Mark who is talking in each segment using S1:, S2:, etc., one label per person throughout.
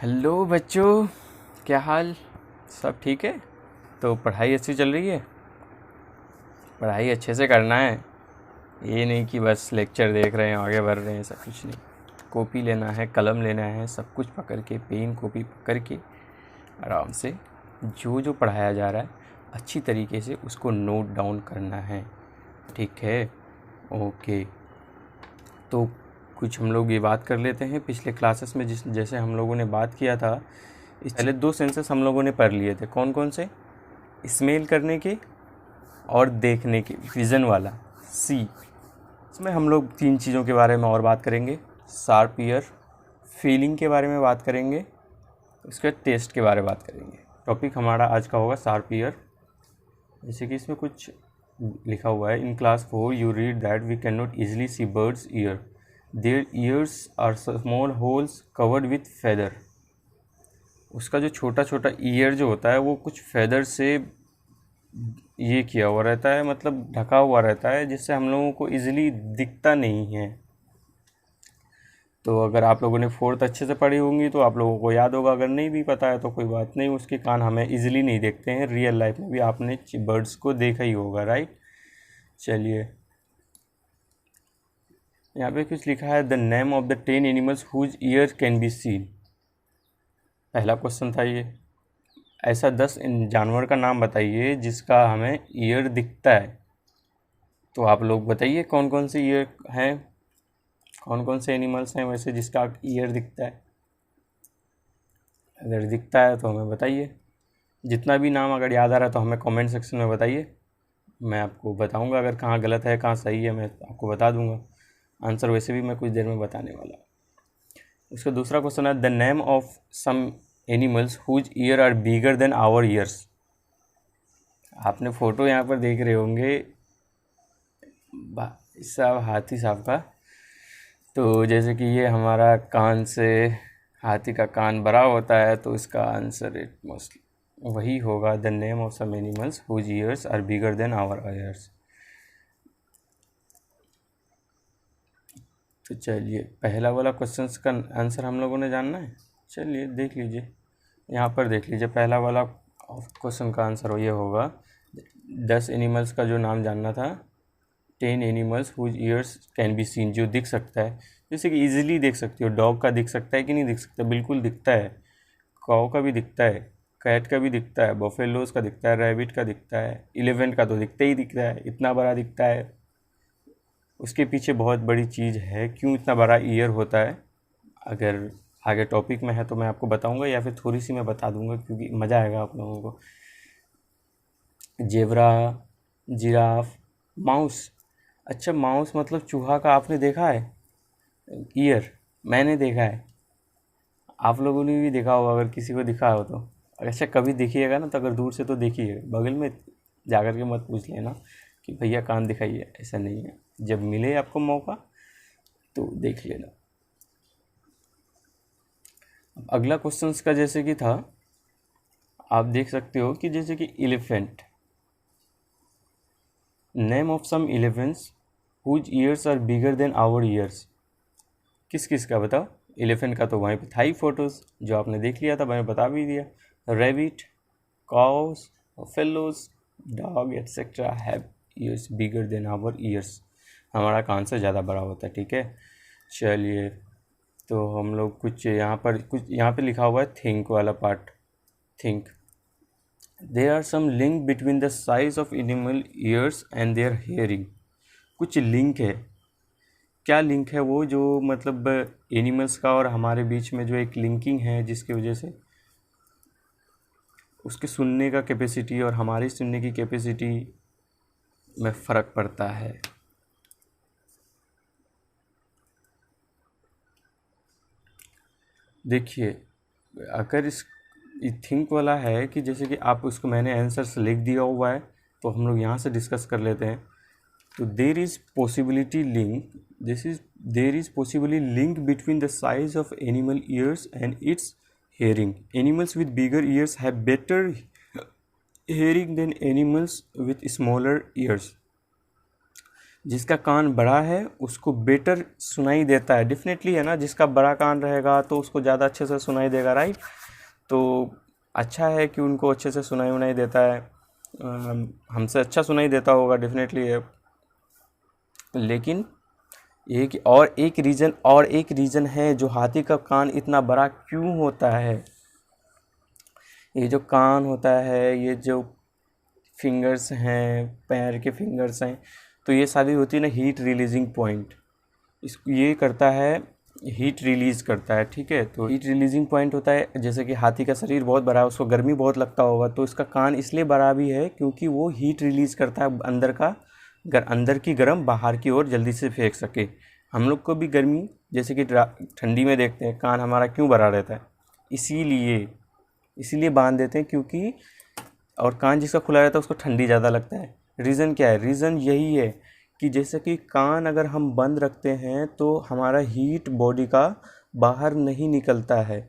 S1: Hello बच्चों, क्या हाल? सब ठीक है? तो पढ़ाई अच्छी चल रही है? पढ़ाई अच्छे से करना है। ये नहीं कि बस लेक्चर देख रहे हैं आगे बढ़ रहे हैं, सब कुछ नहीं। कॉपी लेना है, कलम लेना है, सब कुछ पकड़ के, पेन कॉपी पकड़ के आराम से जो जो पढ़ाया जा रहा है अच्छी तरीके से उसको नोट डाउन करना है। ठीक है? ओके। तो कुछ हम लोग ये बात कर लेते हैं। पिछले क्लासेस में जैसे हम लोगों ने बात किया था, इस पहले 2 सेंसेस हम लोगों ने पढ़ लिए थे। कौन कौन से? स्मेल करने के और देखने के, विज़न वाला, सी। इसमें हम लोग 3 चीज़ों के बारे में और बात करेंगे। शार्प ईयर, फीलिंग के बारे में बात करेंगे, उसके बाद टेस्ट के बारे में बात करेंगे। टॉपिक हमारा आज का होगा शार्प ईयर। जैसे कि इसमें कुछ लिखा हुआ है, in class 4 you read that we can not easily see birds ear, their ears are small holes covered with feather. उसका जो छोटा छोटा ईयर जो होता है वो कुछ फेदर से ये किया हुआ रहता है, मतलब ढका हुआ रहता है, जिससे हम लोगों को इजीली दिखता नहीं है। तो अगर आप लोगों ने 4th अच्छे से पढ़ी होंगी तो आप लोगों को याद होगा। अगर नहीं भी पता है तो कोई बात नहीं, उसके कान हमें इजीली नहीं देखते हैं। रियल लाइफ में भी आपने बर्ड्स को देखा ही होगा, राइट? चलिए, यहाँ पे कुछ लिखा है, the name of the 10 animals whose ear can be seen. पहला क्वेश्चन था ये, ऐसा 10 जानवर का नाम बताइए जिसका हमें ईयर दिखता है। तो आप लोग बताइए कौन कौन से ईयर हैं, कौन कौन से एनिमल्स हैं वैसे जिसका ईयर दिखता है। अगर दिखता है तो हमें बताइए। जितना भी नाम अगर याद आ रहा है तो हमें कमेंट सेक्शन में बताइए। मैं आपको बताऊंगा अगर कहाँ गलत है कहाँ सही है, मैं आपको बता दूंगा। आंसर वैसे भी मैं कुछ देर में बताने वाला। उसका दूसरा क्वेश्चन है, the name of some animals whose ear are bigger than our ears. आपने फ़ोटो यहाँ पर देख रहे होंगे साहब, हाथी साहब का। तो जैसे कि ये हमारा कान से, हाथी का कान बड़ा होता है, तो इसका आंसर इट मोस्टली वही होगा, the name of some animals whose ears are bigger than our ears. तो चलिए, पहला वाला क्वेश्चन का आंसर हम लोगों ने जानना है। चलिए देख लीजिए, यहाँ पर देख लीजिए। पहला वाला क्वेश्चन का आंसर ये होगा, 10 एनिमल्स का जो नाम जानना था, 10 animals whose ears can be seen, जो दिख सकता है। जैसे कि इजीली देख सकते हो। डॉग का दिख सकता है कि नहीं दिख सकता? बिल्कुल दिखता है। काऊ का भी दिखता है, कैट का भी दिखता है, बफेलोज का दिखता है, रैबिट का दिखता है, एलिफेंट का तो दिखता ही दिखता है, इतना बड़ा दिखता है। उसके पीछे बहुत बड़ी चीज़ है, क्यों इतना बड़ा ईयर होता है। अगर आगे टॉपिक में है तो मैं आपको बताऊंगा, या फिर थोड़ी सी मैं बता दूंगा क्योंकि मज़ा आएगा आप लोगों को। Zebra, giraffe, mouse. अच्छा, माउस मतलब चूहा का आपने देखा है ईयर? मैंने देखा है, आप लोगों ने भी देखा होगा अगर किसी को दिखा हो तो। अच्छा, कभी देखिएगा ना तो अगर दूर से तो देखिएगा, बगल में जाकर के मत पूछ लेना कि भैया कान दिखाइए, ऐसा नहीं है। जब मिले आपको मौका तो देख लेना। अब अगला क्वेश्चन का जैसे कि था, आप देख सकते हो कि जैसे कि elephant, name of some elephants whose ears are bigger than our ears. किस किस का बताओ? एलिफेंट का तो वहीं पे था ही फोटोज़, जो आपने देख लिया था, मैंने बता भी दिया। Rabbit, cows, fellows, dog etcetera have ears bigger than our ears. हमारा कान से ज़्यादा बड़ा होता है, ठीक है। चलिए, तो हम लोग कुछ यहाँ पे लिखा हुआ है थिंक वाला part. Think, there are some link between the size of animal ears and their hearing. कुछ लिंक है। क्या लिंक है वो, जो मतलब एनिमल्स का और हमारे बीच में जो एक लिंकिंग है, जिसकी वजह से उसके सुनने का कैपेसिटी और हमारी सुनने की कैपेसिटी में फ़र्क पड़ता है। देखिए, अगर इस थिंक वाला है कि जैसे कि आप उसको, मैंने आंसर्स लिख दिया हुआ है, तो हम लोग यहाँ से डिस्कस कर लेते हैं। तो there is possibility link, there is possibly link between the size of animal ears and it's hearing. Animals with bigger ears have better hearing than animals with smaller ears. जिसका कान बड़ा है उसको बेटर सुनाई देता है, डेफिनेटली है ना, जिसका बड़ा कान रहेगा तो उसको ज़्यादा अच्छे से सुनाई देगा, राइट। तो अच्छा है कि उनको अच्छे से सुनाई उनाई देता है, हमसे अच्छा सुनाई देता होगा डेफिनेटली है। लेकिन एक रीज़न है जो हाथी का कान इतना बड़ा क्यों होता है। ये जो कान होता है, ये जो फिंगर्स हैं, पैर के फिंगर्स हैं, तो ये सारी होती है ना हीट रिलीजिंग पॉइंट। ये करता है, हीट रिलीज़ करता है, ठीक है। तो हीट रिलीजिंग पॉइंट होता है, जैसे कि हाथी का शरीर बहुत बड़ा है, उसको गर्मी बहुत लगता होगा, तो इसका कान इसलिए बड़ा भी है क्योंकि वो हीट रिलीज़ करता है अंदर की गर्म बाहर की ओर जल्दी से फेंक सके। हम लोग को भी गर्मी जैसे कि ठंडी में देखते हैं कान हमारा क्यों बड़ा रहता है, इसीलिए बांध देते हैं, क्योंकि और कान जिसका खुला रहता है उसको ठंडी ज़्यादा लगता है। रीज़न क्या है, रीज़न यही है कि जैसे कि कान अगर हम बंद रखते हैं तो हमारा हीट बॉडी का बाहर नहीं निकलता है,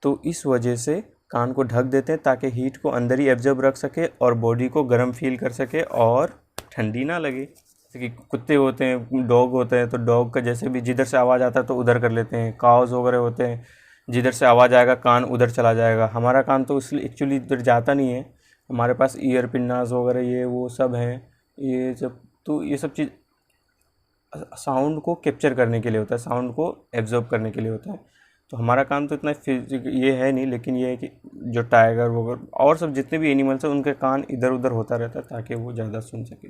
S1: तो इस वजह से कान को ढक देते हैं ताकि हीट को अंदर ही एब्जॉर्ब रख सके और बॉडी को गर्म फील कर सके और ठंडी ना लगे। जैसे कि कुत्ते होते हैं, डॉग होते हैं, तो डॉग का जैसे भी जिधर से आवाज़ आता है तो उधर कर लेते हैं। काउस वगैरह होते हैं, जिधर से आवाज़ आएगा कान उधर चला जाएगा। हमारा कान तो इसलिए एक्चुअली इधर जाता नहीं है, हमारे पास ईयर पिन्नास वगैरह ये वो सब हैं, ये सब, तो ये सब चीज़ साउंड को कैप्चर करने के लिए होता है, साउंड को एब्जॉर्ब करने के लिए होता है। तो हमारा काम तो इतना ये है नहीं, लेकिन ये है कि जो टाइगर वगैरह और सब जितने भी एनिमल्स हैं उनके कान इधर उधर होता रहता है ताकि वो ज़्यादा सुन सके।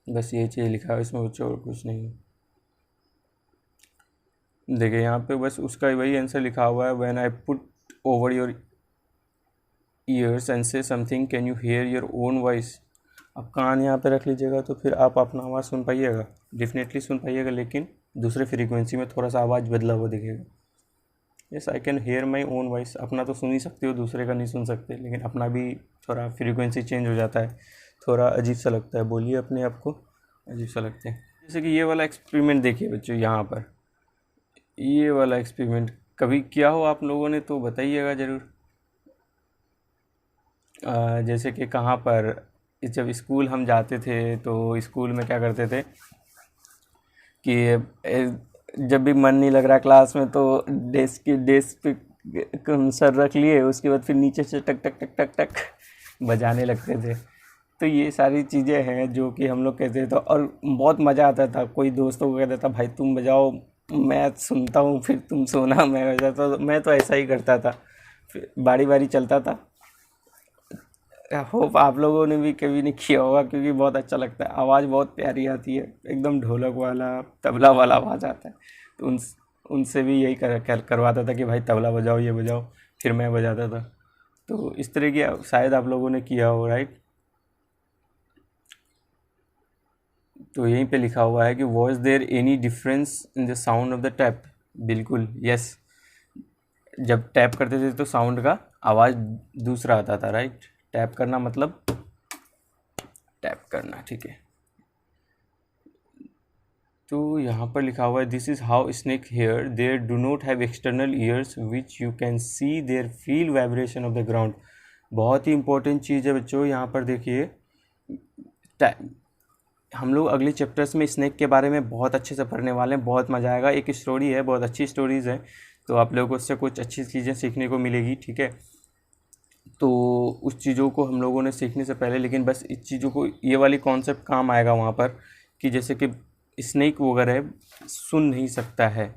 S1: बस ये चीज़ लिखा है इसमें, बच्चों और कुछ नहीं है। देखिए यहाँ पे बस उसका वही आंसर लिखा हुआ है, when I put over your ears and say something can you hear your own voice. अब कान यहाँ पे रख लीजिएगा तो फिर आप अपना आवाज़ सुन पाइएगा, डेफिनेटली सुन पाइएगा, लेकिन दूसरे फ्रीक्वेंसी में थोड़ा सा आवाज़ बदला हुआ दिखेगा। Yes, I can hear my own voice, अपना तो सुन ही सकते हो, दूसरे का नहीं सुन सकते, लेकिन अपना भी थोड़ा फ्रीक्वेंसी चेंज हो जाता है, थोड़ा अजीब सा लगता है, बोलिए अपने आप को अजीब सा लगता है। जैसे कि ये वाला एक्सपेरिमेंट देखिए बच्चों, यहाँ पर ये वाला एक्सपेरिमेंट कभी किया हो आप लोगों ने तो बताइएगा ज़रूर। जैसे कि कहाँ पर, जब स्कूल हम जाते थे तो स्कूल में क्या करते थे कि जब भी मन नहीं लग रहा क्लास में तो डेस्क पे सर रख लिए, उसके बाद फिर नीचे से टक टक टक टक टक बजाने लगते थे। तो ये सारी चीज़ें हैं जो कि हम लोग कहते थे, तो और बहुत मज़ा आता था। कोई दोस्तों को कहता था भाई तुम बजाओ मैं सुनता हूँ, फिर तुम सोना मैं बजाता, तो मैं तो ऐसा ही करता था, फिर बारी बारी चलता था। होप आप लोगों ने भी कभी नहीं किया होगा, क्योंकि बहुत अच्छा लगता है, आवाज़ बहुत प्यारी आती है, एकदम ढोलक वाला तबला वाला आवाज़ आता है। तो उनसे भी यही करवाता था कि भाई तबला बजाओ, ये बजाओ, फिर मैं बजाता था। तो इस तरह की शायद आप लोगों ने किया हो, राइट। तो यहीं पे लिखा हुआ है कि was there any difference in the sound of the tap. बिल्कुल यस, जब टैप करते थे तो साउंड का आवाज़ दूसरा आता था, राइट। टैप करना मतलब टैप करना, ठीक है। तो यहाँ पर लिखा हुआ है this is how snake hear there do not have external ears which you can see there feel vibration of the ground. बहुत ही इंपॉर्टेंट चीज़ है बच्चों, यहाँ पर देखिए हम लोग अगले चैप्टर्स में स्नेक के बारे में बहुत अच्छे से पढ़ने वाले हैं, बहुत मज़ा आएगा। एक स्टोरी है, बहुत अच्छी स्टोरीज़ है, तो आप लोगों को उससे कुछ अच्छी चीज़ें सीखने को मिलेगी, ठीक है। तो उस चीज़ों को हम लोगों ने सीखने से पहले, लेकिन बस इस चीज़ों को, ये वाली कॉन्सेप्ट काम आएगा वहाँ पर कि जैसे कि स्नेक वगैरह सुन नहीं सकता है,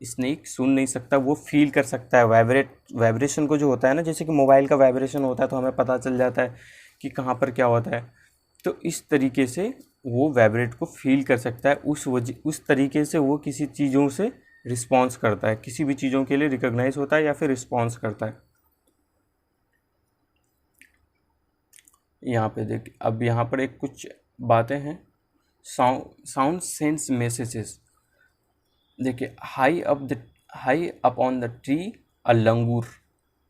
S1: स्नेक सुन नहीं सकता, वो फील कर सकता है वाइब्रेशन को जो होता है ना, जैसे कि मोबाइल का वाइब्रेशन होता है तो हमें पता चल जाता है कि कहाँ पर क्या होता है। तो इस तरीके से वो वाइब्रेट को फील कर सकता है, उस तरीके से वो किसी चीज़ों से रिस्पॉन्स करता है, किसी भी चीज़ों के लिए रिकॉग्नाइज होता है या फिर रिस्पॉन्स करता है। यहाँ पे देख, अब यहाँ पर एक कुछ बातें हैं, साउंड सेंस मैसेजेस। देखिए, high up on the tree a langur,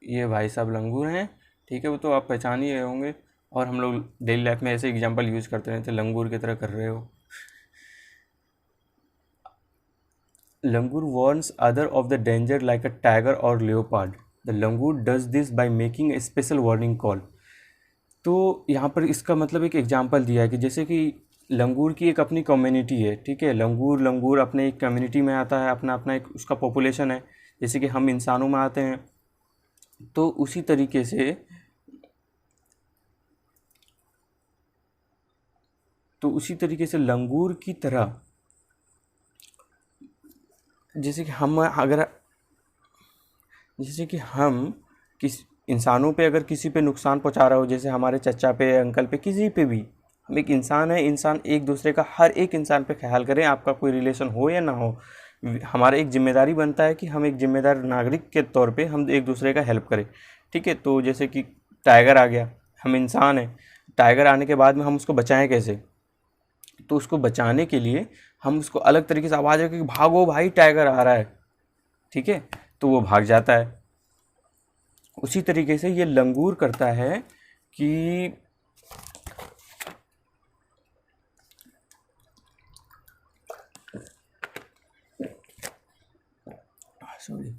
S1: ये भाई साहब लंगूर हैं, ठीक है, वो तो आप पहचान ही रहे होंगे, और हम लोग डेली लाइफ में ऐसे एग्जांपल यूज़ करते रहते हैं, लंगूर की तरह कर रहे हो। Langur warns other of the danger like a tiger और leopard. The langur does this by making a special warning call. तो यहाँ पर इसका मतलब एक एग्जांपल दिया है कि जैसे कि लंगूर की एक अपनी कम्युनिटी है, ठीक है, लंगूर लंगूर अपने एक कम्युनिटी में आता है, अपना अपना एक उसका पॉपुलेशन है, जैसे कि हम इंसानों में आते हैं। तो उसी तरीके से लंगूर की तरह, जैसे कि हम अगर जैसे कि हम किस इंसानों पे अगर किसी पे नुकसान पहुंचा रहा हो, जैसे हमारे चचा पे, अंकल पे, किसी पे भी, हम एक इंसान है, इंसान एक दूसरे का, हर एक इंसान पे ख्याल करें, आपका कोई रिलेशन हो या ना हो। हमारा एक जिम्मेदारी बनता है कि हम एक जिम्मेदार नागरिक के तौर पे हम एक दूसरे का हेल्प करें, ठीक है। तो जैसे कि टाइगर आ गया, हम इंसान हैं, टाइगर आने के बाद में हम उसको बचाएं कैसे? तो उसको बचाने के लिए हम उसको अलग तरीके से आवाज़ रखें कि भागो भाई, टाइगर आ रहा है, ठीक है, तो वो भाग जाता है। उसी तरीके से ये लंगूर करता है कि सॉरी,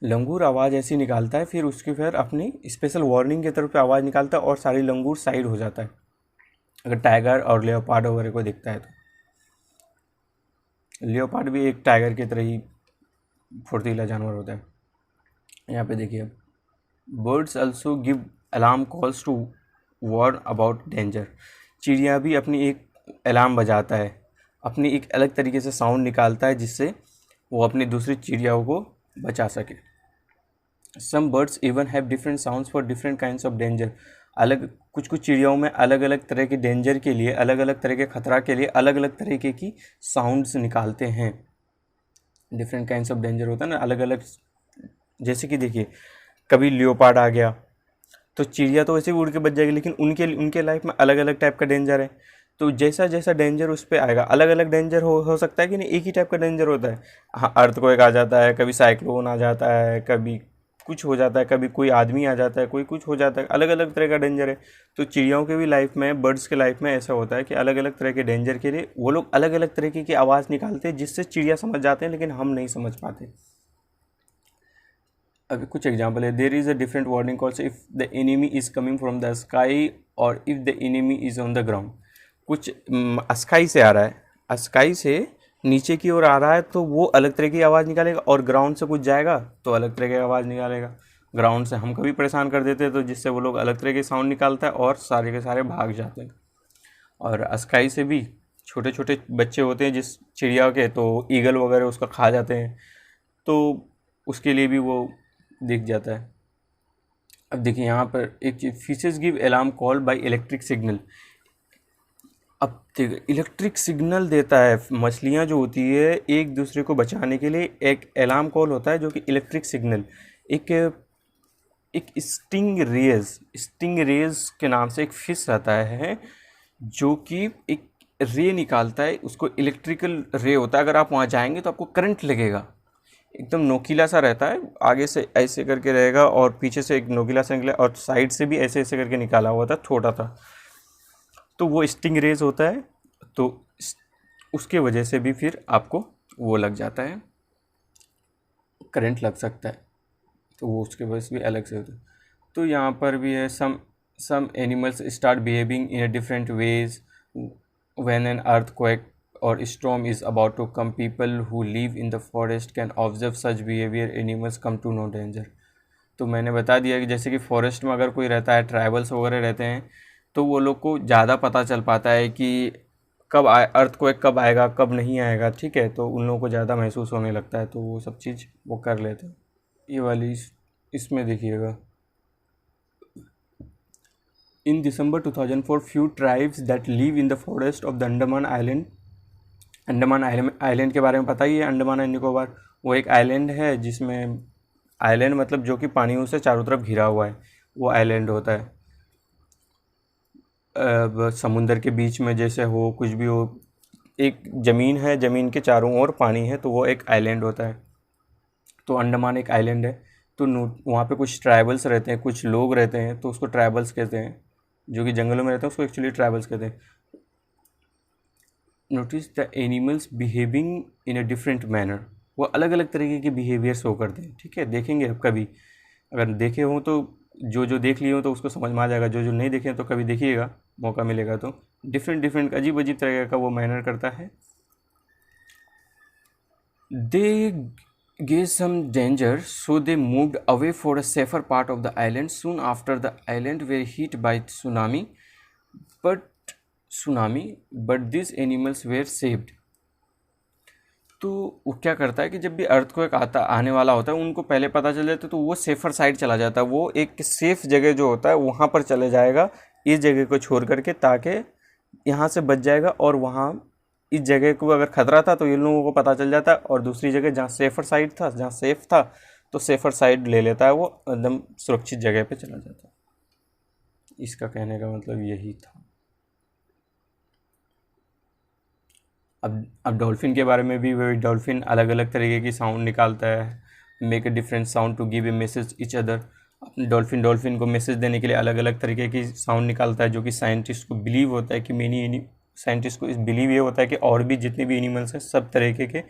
S1: लंगूर आवाज़ ऐसी निकालता है, फिर उसकी फिर अपनी स्पेशल वार्निंग की तरफ पे आवाज़ निकालता है और सारी लंगूर साइड हो जाता है अगर टाइगर और लेओपार्ड वगैरह को दिखता है तो। लेओपार्ड भी एक टाइगर की तरह ही फुर्तीला जानवर होता है। यहाँ पे देखिए, birds also give alarm calls to warn about danger. चिड़िया भी अपनी एक अलार्म बजाता है, अपनी एक अलग तरीके से साउंड निकालता है जिससे वो अपनी दूसरी चिड़ियाओं को बचा सके। Some birds even have different sounds for different kinds of danger. अलग कुछ कुछ चिड़ियाओं में अलग अलग तरह के डेंजर के लिए, अलग अलग तरह के खतरा के लिए अलग अलग तरीके की साउंड्स निकालते हैं। डिफरेंट काइंड्स ऑफ डेंजर होता है ना, अलग अलग। जैसे कि देखिए, कभी लियोपार्ड आ गया तो चिड़िया तो वैसे ही उड़ के बच जाएगी, लेकिन उनके उनके लाइफ में अलग अलग टाइप का डेंजर है। तो जैसा जैसा डेंजर उस पर आएगा, अलग अलग डेंजर हो सकता है कि नहीं, एक ही टाइप का डेंजर होता है। हाँ, अर्थक्वेक आ जाता है, कभी साइक्लोन आ जाता है, कभी कुछ हो जाता है, कभी कोई आदमी आ जाता है, कोई कुछ हो जाता है, अलग अलग तरह का डेंजर है। तो चिड़ियों के भी लाइफ में, बर्ड्स के लाइफ में ऐसा होता है कि अलग अलग तरह के डेंजर के लिए वो लोग अलग अलग तरीके की आवाज़ निकालते हैं जिससे चिड़िया समझ जाते हैं, लेकिन हम नहीं समझ पाते। अभी कुछ एग्जाम्पल है, there is a different warning calls if the enemy is coming from the sky और if the enemy is on the ground. कुछ स्काई से आ रहा है, स्काई से नीचे की ओर आ रहा है तो वो अलग तरह की आवाज़ निकालेगा, और ग्राउंड से कुछ जाएगा तो अलग तरह की आवाज़ निकालेगा। ग्राउंड से हम कभी परेशान कर देते हैं तो जिससे वो लोग अलग तरह की साउंड निकालता है और सारे के सारे भाग जाते हैं। और स्काई से भी छोटे छोटे बच्चे होते हैं जिस चिड़िया के, तो ईगल वगैरह उसका खा जाते हैं, तो उसके लिए भी वो दिख जाता है। अब देखिए यहाँ पर एक चीज, fishes give alarm call by electric signal. अब देखिए, इलेक्ट्रिक सिग्नल देता है, मछलियाँ जो होती है एक दूसरे को बचाने के लिए एक अलार्म कॉल होता है जो कि इलेक्ट्रिक सिग्नल। एक एक स्टिंग रेज के नाम से एक फिश रहता है जो कि एक रे निकालता है, उसको इलेक्ट्रिकल रे होता है, अगर आप वहाँ जाएंगे तो आपको करंट लगेगा। एकदम नोकीला सा रहता है, आगे से ऐसे करके रहेगा और पीछे से एक नोकीला सा निकला और साइड से भी ऐसे ऐसे करके निकाला हुआ था, छोटा था। तो वो स्टिंग रेज होता है, तो उसके वजह से भी फिर आपको वो लग जाता है, करंट लग सकता है, तो वो उसके वजह से भी अलग से होता है। तो यहाँ पर भी है, some animals start behaving in a different ways when an earthquake or storm is about to come. People who live in the forest can observe such behavior. Animals come to know danger. तो मैंने बता दिया कि जैसे कि forest में अगर कोई रहता है, ट्राइबल्स वगैरह रहते हैं, तो वो लोग को ज़्यादा पता चल पाता है कि कब अर्थक्वेक कब आएगा, कब नहीं आएगा, ठीक है, तो उन लोगों को ज़्यादा महसूस होने लगता है, तो वो सब चीज़ वो कर लेते हैं। ये वाली इसमें देखिएगा, इन दिसंबर 2004 few tribes that live in the forest of the Andaman island के बारे में पता ही है। अंडमान एंड निकोबार वो एक आइलैंड है जिसमें, आइलैंड मतलब जो कि पानियों से चारों तरफ घिरा हुआ है, वो आइलैंड होता है। समुंदर के बीच में जैसे हो, कुछ भी हो, एक ज़मीन है, ज़मीन के चारों ओर पानी है, तो वो एक आइलैंड होता है। तो अंडमान एक आइलैंड है, तो वहाँ पे कुछ ट्राइबल्स रहते हैं, कुछ लोग रहते हैं, तो उसको ट्राइबल्स कहते हैं। जो कि जंगलों में रहते हैं उसको एक्चुअली ट्राइबल्स कहते हैं। Notice the animals behaving in a different manner. वो अलग अलग तरीके के बिहेवियर शो करते हैं, ठीक है, देखेंगे आप कभी, अगर देखे हो तो जो जो देख लिए हो तो उसको समझ में आ जाएगा, जो जो नहीं देखे तो कभी देखिएगा, मौका मिलेगा तो। डिफरेंट डिफरेंट अजीब अजीब तरह का वो मैनर करता है। दे gave some danger, so they moved away for a safer part of the island. Soon after, the island were hit by tsunami, but these animals were saved. तो वो क्या करता है कि जब भी अर्थक्वेक आने वाला होता है, उनको पहले पता चल जाता है, तो वो सेफर साइड चला जाता है। वो एक सेफ जगह जो होता है वहाँ पर चले जाएगा, इस जगह को छोड़ करके, ताकि यहाँ से बच जाएगा। और वहाँ इस जगह को अगर खतरा था तो इन लोगों को पता चल जाता है, और दूसरी जगह जहाँ सेफर साइड था, जहाँ सेफ था, तो सेफर साइड ले लेता है, वो एकदम सुरक्षित जगह पे चला जाता है। इसका कहने का मतलब यही था। अब डॉल्फिन के बारे में भी, वही डॉल्फिन अलग अलग तरीके की साउंड निकालता है, make a different sound to give a message each other. Dolphin को मैसेज देने के लिए अलग अलग तरीके की साउंड निकालता है, जो कि साइंटिस्ट को बिलीव होता है कि साइंटिस्ट को इस बिलीव ये होता है कि और भी जितने भी एनिमल्स हैं सब तरीके के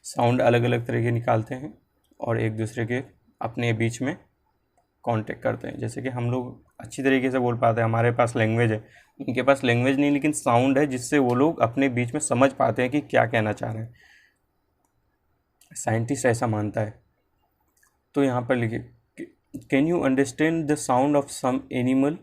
S1: साउंड अलग अलग तरह के निकालते हैं, और एक दूसरे के अपने बीच में कांटेक्ट करते हैं। जैसे कि हम लोग अच्छी तरीके से बोल पाते हैं, हमारे पास लैंग्वेज है, उनके पास लैंग्वेज नहीं, लेकिन साउंड है, जिससे वो लोग अपने बीच में समझ पाते हैं कि क्या कहना चाह रहे हैं। साइंटिस्ट ऐसा मानता है। तो यहाँ पर लिखिए, can you understand the sound of some animal,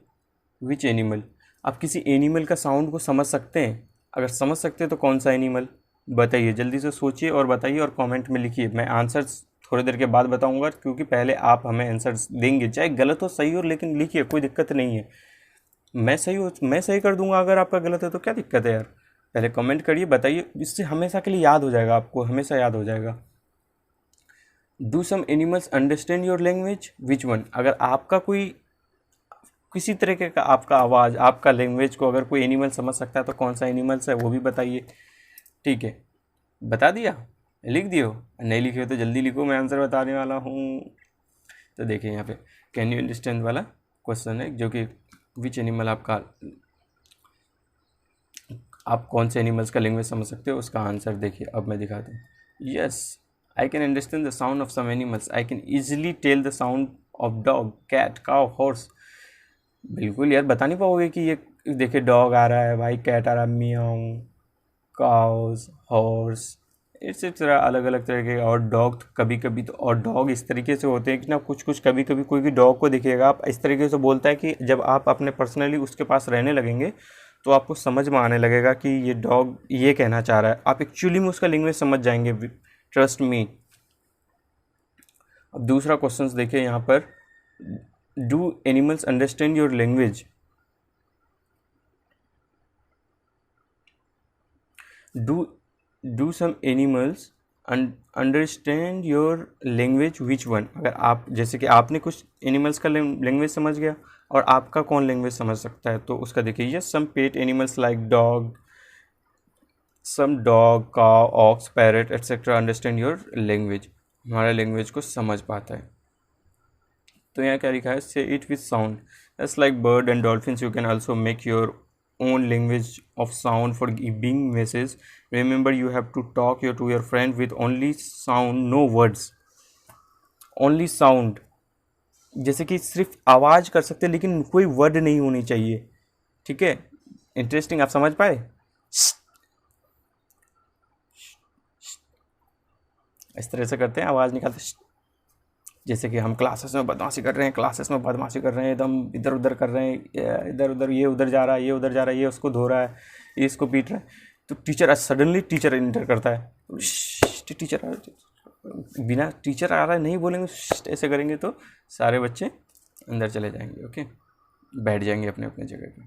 S1: which animal. आप किसी एनिमल का साउंड को समझ सकते हैं? अगर समझ सकते हैं तो कौन सा एनिमल, बताइए, जल्दी से सोचिए और बताइए, और कमेंट में लिखिए। मैं आंसर्स थोड़ी देर के बाद बताऊंगा, क्योंकि पहले आप हमें आंसर्स देंगे, चाहे गलत हो सही हो, लेकिन लिखिए, कोई दिक्कत नहीं है। मैं सही कर दूंगा, अगर आपका गलत है तो क्या दिक्कत है यार। पहले कमेंट करिए, बताइए, इससे हमेशा के लिए याद हो जाएगा, आपको हमेशा याद हो जाएगा। Do some animals understand your language, which one. अगर आपका कोई किसी तरीके का आपका आवाज़, आपका लैंग्वेज को अगर कोई एनिमल समझ सकता है तो कौन सा एनिमल्स है वो भी बताइए। ठीक है, बता दिया, लिख दियो, नहीं लिखे हो तो जल्दी लिखो, मैं आंसर बताने वाला हूँ। तो देखिए यहाँ पे कैन यू अंडरस्टैंड वाला क्वेश्चन है, जो कि विच एनिमल आप कौन से एनिमल्स का लैंग्वेज समझ सकते हो, उसका आंसर देखिए। अब मैं दिखाता हूँ। Yes, I can understand the sound of some animals, I can easily tell the sound of dog, cat, cow, horse. बिल्कुल यार, बता नहीं पाओगे कि ये देखिए डॉग आ रहा है भाई, कैट आ रहा है, मियाऊ, काउस, हॉर्स, इसी तरह अलग अलग तरह के। और डॉग कभी कभी तो, और डॉग इस तरीके से होते हैं कि ना, कुछ कभी कभी कोई भी डॉग को दिखेगा, आप इस तरीके से बोलता है कि जब आप अपने पर्सनली उसके पास रहने लगेंगे तो आपको समझ में आने लगेगा कि ये डॉग ये कहना चाह रहा है, आप एक्चुअली में उसका लैंग्वेज समझ जाएंगे, ट्रस्ट मी। अब दूसरा क्वेश्चन देखिए यहाँ पर, do animals understand your language. Do some animals understand your language, which one. अगर आप, जैसे कि आपने कुछ एनिमल्स का लैंग्वेज समझ गया, और आपका कौन लैंग्वेज समझ सकता है, तो उसका देखिए, yes, some pet animals like dog, some dog, cow, ox, parrot etcetera understand your language, हमारे लैंग्वेज को समझ पाता है। तो यहाँ क्या लिखा है, से it with sound, just like bird and dolphins, you can also make your own language of sound for giving message. Remember, you have to talk to your friend with only sound, no words, only sound। जैसे कि सिर्फ आवाज़ कर सकते हैं, लेकिन कोई word नहीं होनी चाहिए। ठीक है, इंटरेस्टिंग, आप समझ पाए? इस तरह से करते हैं, आवाज़ निकालते, जैसे कि हम क्लासेस में बदमाशी कर रहे हैं, एकदम इधर उधर कर रहे हैं, इधर उधर, ये उधर जा रहा है, ये उधर जा रहा है, ये उसको धो रहा है, ये इसको पीट रहा है, तो टीचर सडनली टीचर इंटर करता है, टीचर बिना टीचर आ रहा है नहीं बोलेंगे, ऐसे करेंगे तो सारे बच्चे अंदर चले जाएंगे, ओके, बैठ जाएंगे अपने अपने जगह पे।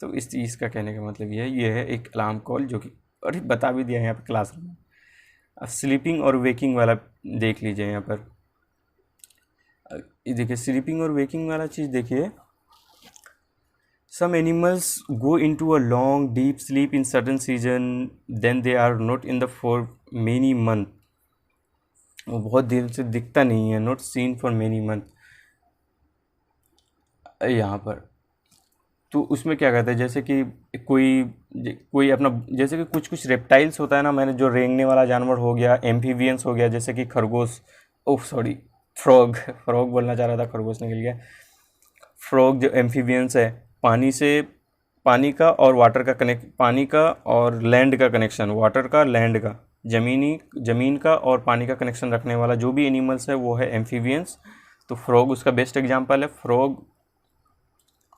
S1: तो इस चीज़ का कहने का मतलब ये है एक अलार्म कॉल, जो कि अरे बता भी दिया यहाँ पे क्लासरूम में। अब स्लीपिंग और वेकिंग वाला देख लीजिए यहाँ पर, देखिए स्लीपिंग और वेकिंग वाला चीज़ देखिए। Some animals go into a long deep sleep in certain season, then they are not in the for many month. वो बहुत देर से दिखता नहीं है, not seen for many month यहाँ पर। तो उसमें क्या कहते हैं, जैसे कि कोई अपना, जैसे कि कुछ रेप्टाइल्स होता है ना, मैंने जो रेंगने वाला जानवर हो गया, एम्फीबियंस हो गया, जैसे कि खरगोश, ओह सॉरी, फ्रॉग बोलना चाह रहा था, खरगोश निकल गया। फ्रॉग जो एम्फीबियंस है, पानी का और वाटर का पानी का और लैंड का कनेक्शन, वाटर का लैंड का, ज़मीन का और पानी का कनेक्शन रखने वाला जो भी एनिमल्स है वो है एम्फीबियंस। तो फ्रॉग उसका बेस्ट एग्जांपल है। फ्रॉग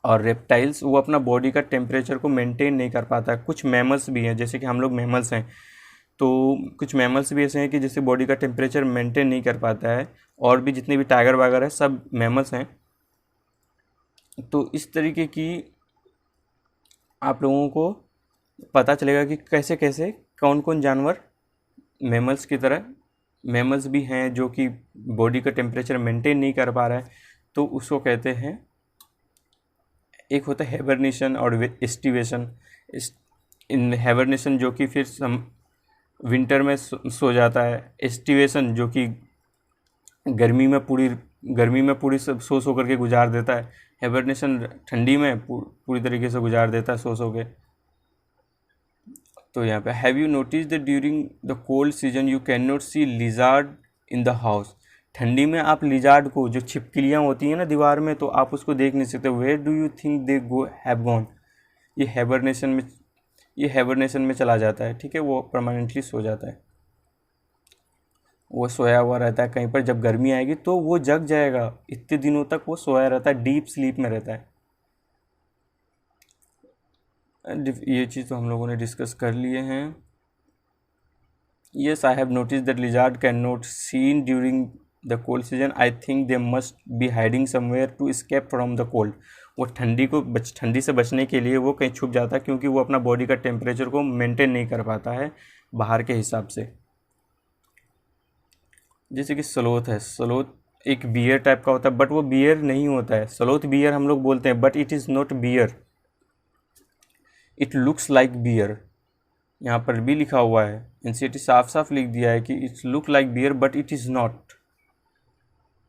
S1: और रेप्टाइल्स वो अपना बॉडी का टेम्परेचर को मेंटेन नहीं कर पाता है। कुछ मैमल्स भी हैं, जैसे कि हम लोग मैमल्स हैं, तो कुछ मैमल्स भी ऐसे हैं कि जैसे बॉडी का टेम्परेचर मेंटेन नहीं कर पाता है, और भी जितने भी टाइगर वगैरह है सब मैमल्स हैं। तो इस तरीके की आप लोगों को पता चलेगा कि कैसे कैसे कौन कौन जानवर मैमल्स की तरह, मैमल्स भी हैं जो कि बॉडी का टेम्परेचर मेंटेन नहीं कर पा रहा है, तो उसको कहते हैं, एक होता है हेबरनेशन और एस्टिवेशन। इन हेबरनेशन जो कि फिर विंटर में सो जाता है, एस्टिवेशन जो कि गर्मी में पूरी सो करके गुजार देता है, हेबरनेशन ठंडी में पूरी तरीके से गुजार देता है सो के। तो यहाँ पे have you notice that during the cold season you can not see lizard in the house. ठंडी में आप लिजार्ड को, जो छिपकलियाँ होती हैं ना दीवार में, तो आप उसको देख नहीं सकते। Where do you think they go have gone. ये हेबरनेशन में चला जाता है, ठीक है, वो परमानेंटली सो जाता है, वो सोया हुआ रहता है कहीं पर। जब गर्मी आएगी तो वो जग जाएगा, इतने दिनों तक वो सोया रहता है, डीप स्लीप में रहता है। ये चीज़ तो हम लोगों ने डिस्कस कर लिए हैं। Yes, I have noticed that lizard cannot seen during the cold season. I think they must be hiding somewhere to escape from the cold. वो ठंडी से बचने के लिए वो कहीं छुप जाता है, क्योंकि वो अपना बॉडी का टेम्परेचर को मेंटेन नहीं कर पाता है बाहर के हिसाब से। जैसे कि स्लोथ है, स्लोथ एक बियर टाइप का होता है, बट वो बियर नहीं होता है। स्लोथ बियर हम लोग बोलते हैं, but it is not bear, it looks like bear. यहाँ पर भी लिखा हुआ है, एनसीईआरटी साफ साफ लिख दिया है कि it's look like bear but it is not.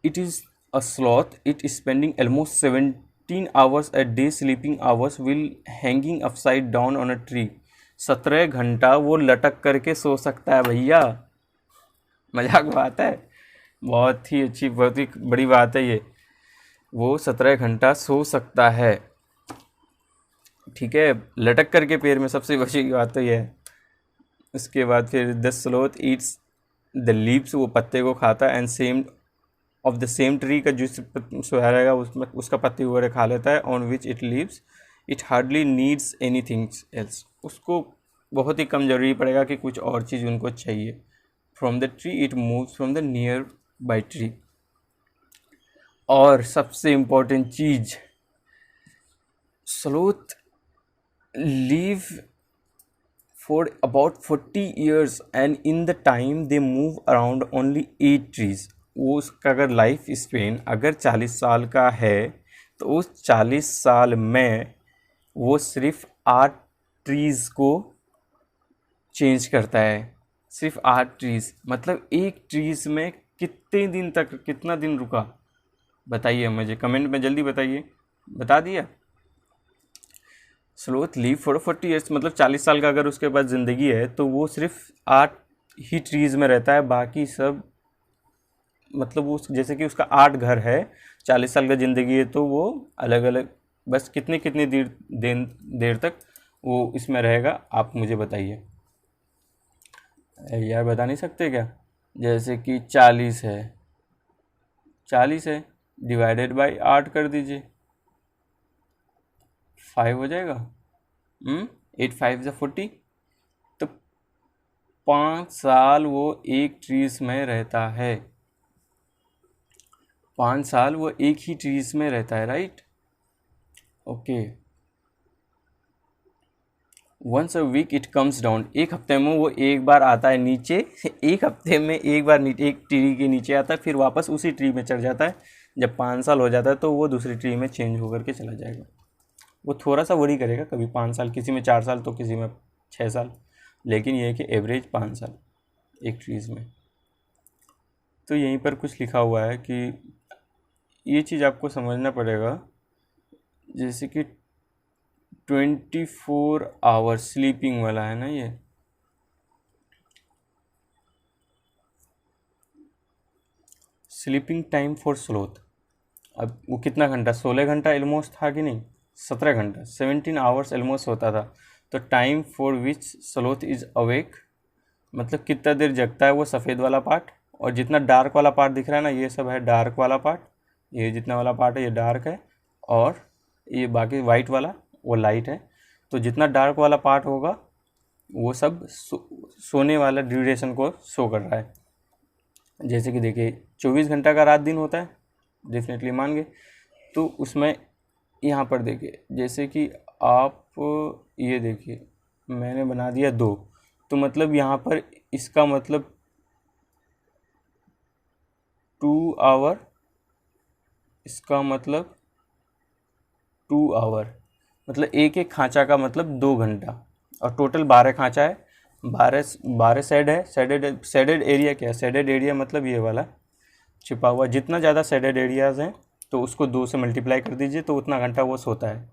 S1: It is a sloth, it spending almost 17 hours a day sleeping hours will hanging upside down on a tree. 17 घंटा वो लटक करके सो सकता है भैया, मजाक बात है, बहुत ही अच्छी, बहुत ही बड़ी बात है ये। वो 17 घंटा सो सकता है, ठीक है, लटक करके पेड़ में। सबसे बड़ी बात तो ये है। उसके बाद फिर the sloth eats the leaves, वो पत्ते को खाता है, and same of the same tree का जो सोया रहेगा उसमें उसका पत्ती वगैरह खा लेता है, on which it leaves, it hardly needs any things else. उसको बहुत ही कम जरूरी पड़ेगा कि कुछ और चीज़ उनको चाहिए। From the tree it moves from the near by tree. और सबसे important cheese, sloth live for about 40 years and in the time they move around only 8 trees। वो उसका अगर लाइफ स्पेन अगर 40 साल का है तो उस 40 साल में वो सिर्फ 8 ट्रीज़ को चेंज करता है, सिर्फ 8 ट्रीज़। मतलब एक ट्रीज़ में कितने दिन तक, कितना दिन रुका, बताइए मुझे कमेंट में जल्दी बताइए। बता दिया। स्लोथ लीव फॉर 40 ईयर्स, मतलब 40 साल का अगर उसके पास ज़िंदगी है तो वो सिर्फ 8 ही ट्रीज़ में रहता है, बाकी सब, मतलब वो जैसे कि उसका 8 घर है, 40 साल का ज़िंदगी है, तो वो अलग अलग बस कितने कितने देर तक वो इसमें रहेगा, आप मुझे बताइए। यार बता नहीं सकते क्या? जैसे कि 40 है, 40 है, डिवाइडेड बाई 8 कर दीजिए, 5 हो जाएगा। 8 5 ज़ा 40। तो 5 साल वो एक ट्रीज में रहता है, 5 साल वो एक ही ट्रीज में रहता है, right? Okay. Once a week it comes down, एक हफ्ते में वो एक बार आता है नीचे, एक हफ्ते में एक बार एक ट्री के नीचे आता है, फिर वापस उसी ट्री में चढ़ जाता है। जब 5 साल हो जाता है तो वो दूसरी ट्री में चेंज होकर के चला जाएगा। वो थोड़ा सा वरी करेगा, कभी 5 साल, किसी में 4 साल तो किसी में 6 साल, लेकिन ये है कि एवरेज 5 साल एक ट्रीज़ में। तो यहीं पर कुछ लिखा हुआ है कि ये चीज़ आपको समझना पड़ेगा, जैसे कि 24 आवर स्लीपिंग वाला है ना, ये स्लीपिंग टाइम फॉर स्लोथ। अब वो कितना घंटा, 16 घंटा ऑलमोस्ट था कि नहीं, 17 घंटा, 17 आवर्स ऑलमोस्ट होता था। तो time for which sloth is awake, मतलब कितना देर जगता है वो सफ़ेद वाला पार्ट। और जितना डार्क वाला पार्ट दिख रहा है ना, ये सब है डार्क वाला पार्ट, ये जितना वाला पार्ट है ये डार्क है, और ये बाकी वाइट वाला वो लाइट है। तो जितना डार्क वाला पार्ट होगा वो सब सोने वाला ड्यूरेशन को शो कर रहा है। जैसे कि देखिए 24 घंटा का रात दिन होता है, डेफिनेटली मान गए। तो उसमें यहाँ पर देखिए, जैसे कि आप ये देखिए मैंने बना दिया 2, तो मतलब यहाँ पर इसका मतलब 2 आवर, इसका मतलब 2 आवर, मतलब एक एक खांचा का मतलब 2 घंटा, और टोटल 12 खांचा है। 12 शेड है। शेडेड एरिया क्या है, शेडेड एरिया मतलब ये वाला छिपा हुआ, जितना ज़्यादा शेडेड एरियाज़ हैं तो उसको 2 से मल्टीप्लाई कर दीजिए, तो उतना घंटा वो सोता है।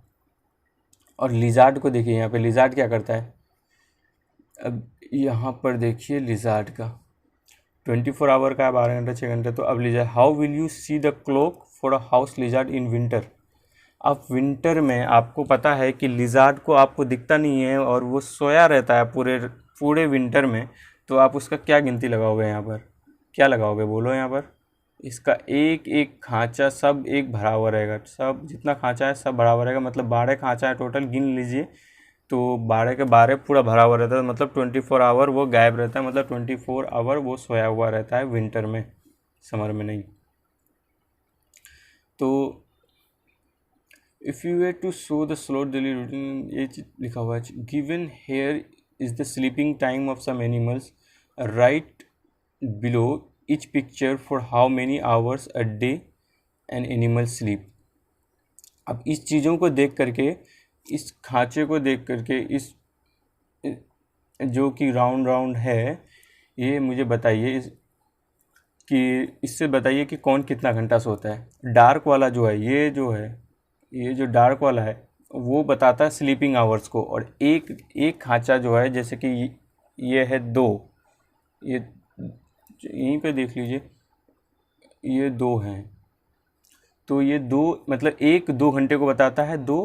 S1: और लिजार्ड को देखिए, यहाँ पे लिजार्ड क्या करता है, अब यहाँ पर देखिए लिजार्ड का 24 आवर का है, 12 घंटा 6 घंटे। तो अब lizard, how will you see the clock for a house lizard in winter. अब विंटर में आपको पता है कि लिजार्ड को आपको दिखता नहीं है और वो सोया रहता है पूरे पूरे विंटर में, तो आप उसका क्या गिनती लगाओगे यहाँ पर, क्या लगाओगे बोलो यहाँ पर। इसका एक एक खांचा सब एक भरा हुआ रहेगा, सब जितना खांचा है सब भरा हुआ रहेगा, मतलब 12 खांचा है टोटल, गिन लीजिए। तो 12 के 12 पूरा भरा हुआ रहता है, मतलब 24 आवर वो गायब रहता है, मतलब 24 आवर वो सोया हुआ रहता है विंटर में, समर में नहीं। तो if you way to show the slow daily routine, ये चीज लिखा हुआ है, given here is the sleeping time of some animals, right below each picture for how many hours a day an animal sleep। अब इस चीज़ों को देख करके, इस खांचे को देख करके, इस जो कि राउंड राउंड है, ये मुझे बताइए कि इससे बताइए कि कौन कितना घंटा सोता है। डार्क वाला जो है, ये जो है, ये जो डार्क वाला है वो बताता है स्लीपिंग आवर्स को, और एक एक खांचा जो है, जैसे कि ये है 2, ये यहीं पे देख लीजिए, ये 2 हैं, तो ये 2 मतलब एक 2 घंटे को बताता है, 2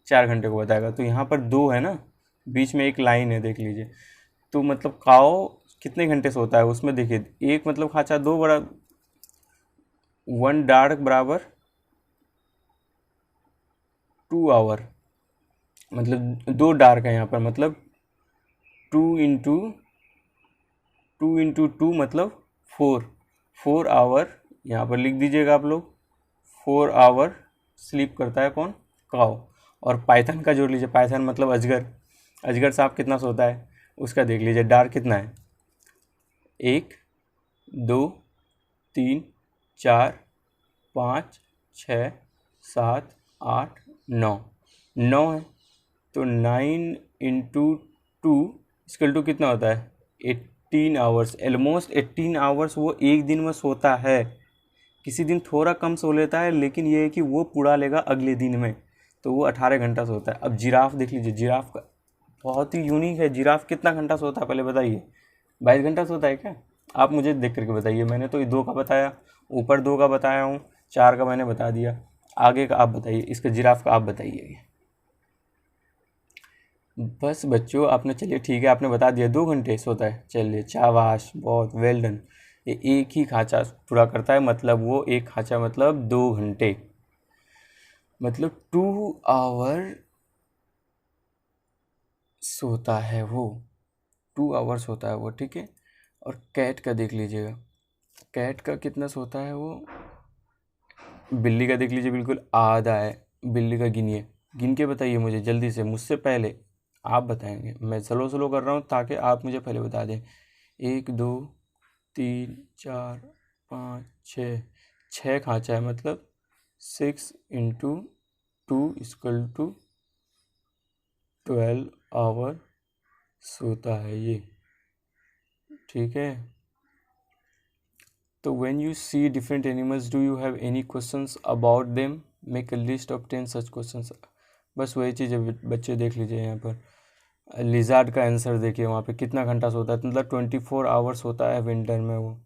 S1: 4 घंटे को बताएगा। तो यहाँ पर 2 है ना, बीच में एक लाइन है देख लीजिए। तो मतलब काऊ कितने घंटे सोता है उसमें देखिए, एक मतलब खांचा 2 बड़ा 1 डार्क बराबर 2 आवर, मतलब 2 डार्क है यहाँ पर, मतलब 2 इंटू 2 मतलब 4 आवर, यहाँ पर लिख दीजिएगा आप लोग। 4 आवर स्लीप करता है कौन, काऊ। और पाइथन का जोड़ लीजिए, पाइथन मतलब अजगर, अजगर सांप कितना सोता है उसका देख लीजिए, डार्क कितना है, 1 2 3 4 5 6 7 8 9 9 है। तो 9 इंटू 2 इसकल टू कितना होता है, 18 आवर्स, ऑलमोस्ट 18 आवर्स वो एक दिन में सोता है। किसी दिन थोड़ा कम सो लेता है, लेकिन ये है कि वो पूरा लेगा अगले दिन में, तो वो 18 घंटा सोता है। अब जिराफ देख लीजिए, जिराफ का बहुत ही यूनिक है, जिराफ कितना घंटा सोता है पहले बताइए, 22 घंटा सोता है क्या, आप मुझे देख करके बताइए। मैंने तो ये 2 का बताया, ऊपर 2 का बताया हूँ, 4 का मैंने बता दिया, आगे का आप बताइए, इसका जिराफ का आप बताइए। बस बच्चों आपने, चलिए ठीक है, आपने बता दिया 2 घंटे सोता है, चलिए शाबाश, बहुत वेल डन। ये एक ही खांचा पूरा करता है, मतलब वो एक खांचा मतलब 2 घंटे, मतलब 2 आवर सोता है वो, 2 आवर सोता है वो, ठीक है। और कैट का देख लीजिएगा, कैट का कितना सोता है वो, बिल्ली का देख लीजिए बिल्कुल आधा है, बिल्ली का गिनिए, गिन के बताइए मुझे जल्दी से, मुझसे पहले आप बताएंगे, मैं स्लो स्लो कर रहा हूँ ताकि आप मुझे पहले बता दें। 1 2 3 4 5 6, 6 खांचा है, मतलब 6 इंटू 2 इक्वल टू 12 आवर सोता है ये, ठीक है। तो when you see different animals, do you have any questions about them, make a list of 10 such questions. बस वही चीज़ है बच्चे, देख लीजिए यहाँ पर लिजार्ड का आंसर देखिए, वहाँ पे कितना घंटा सोता है, मतलब 24 आवर्स होता है विंटर में वो।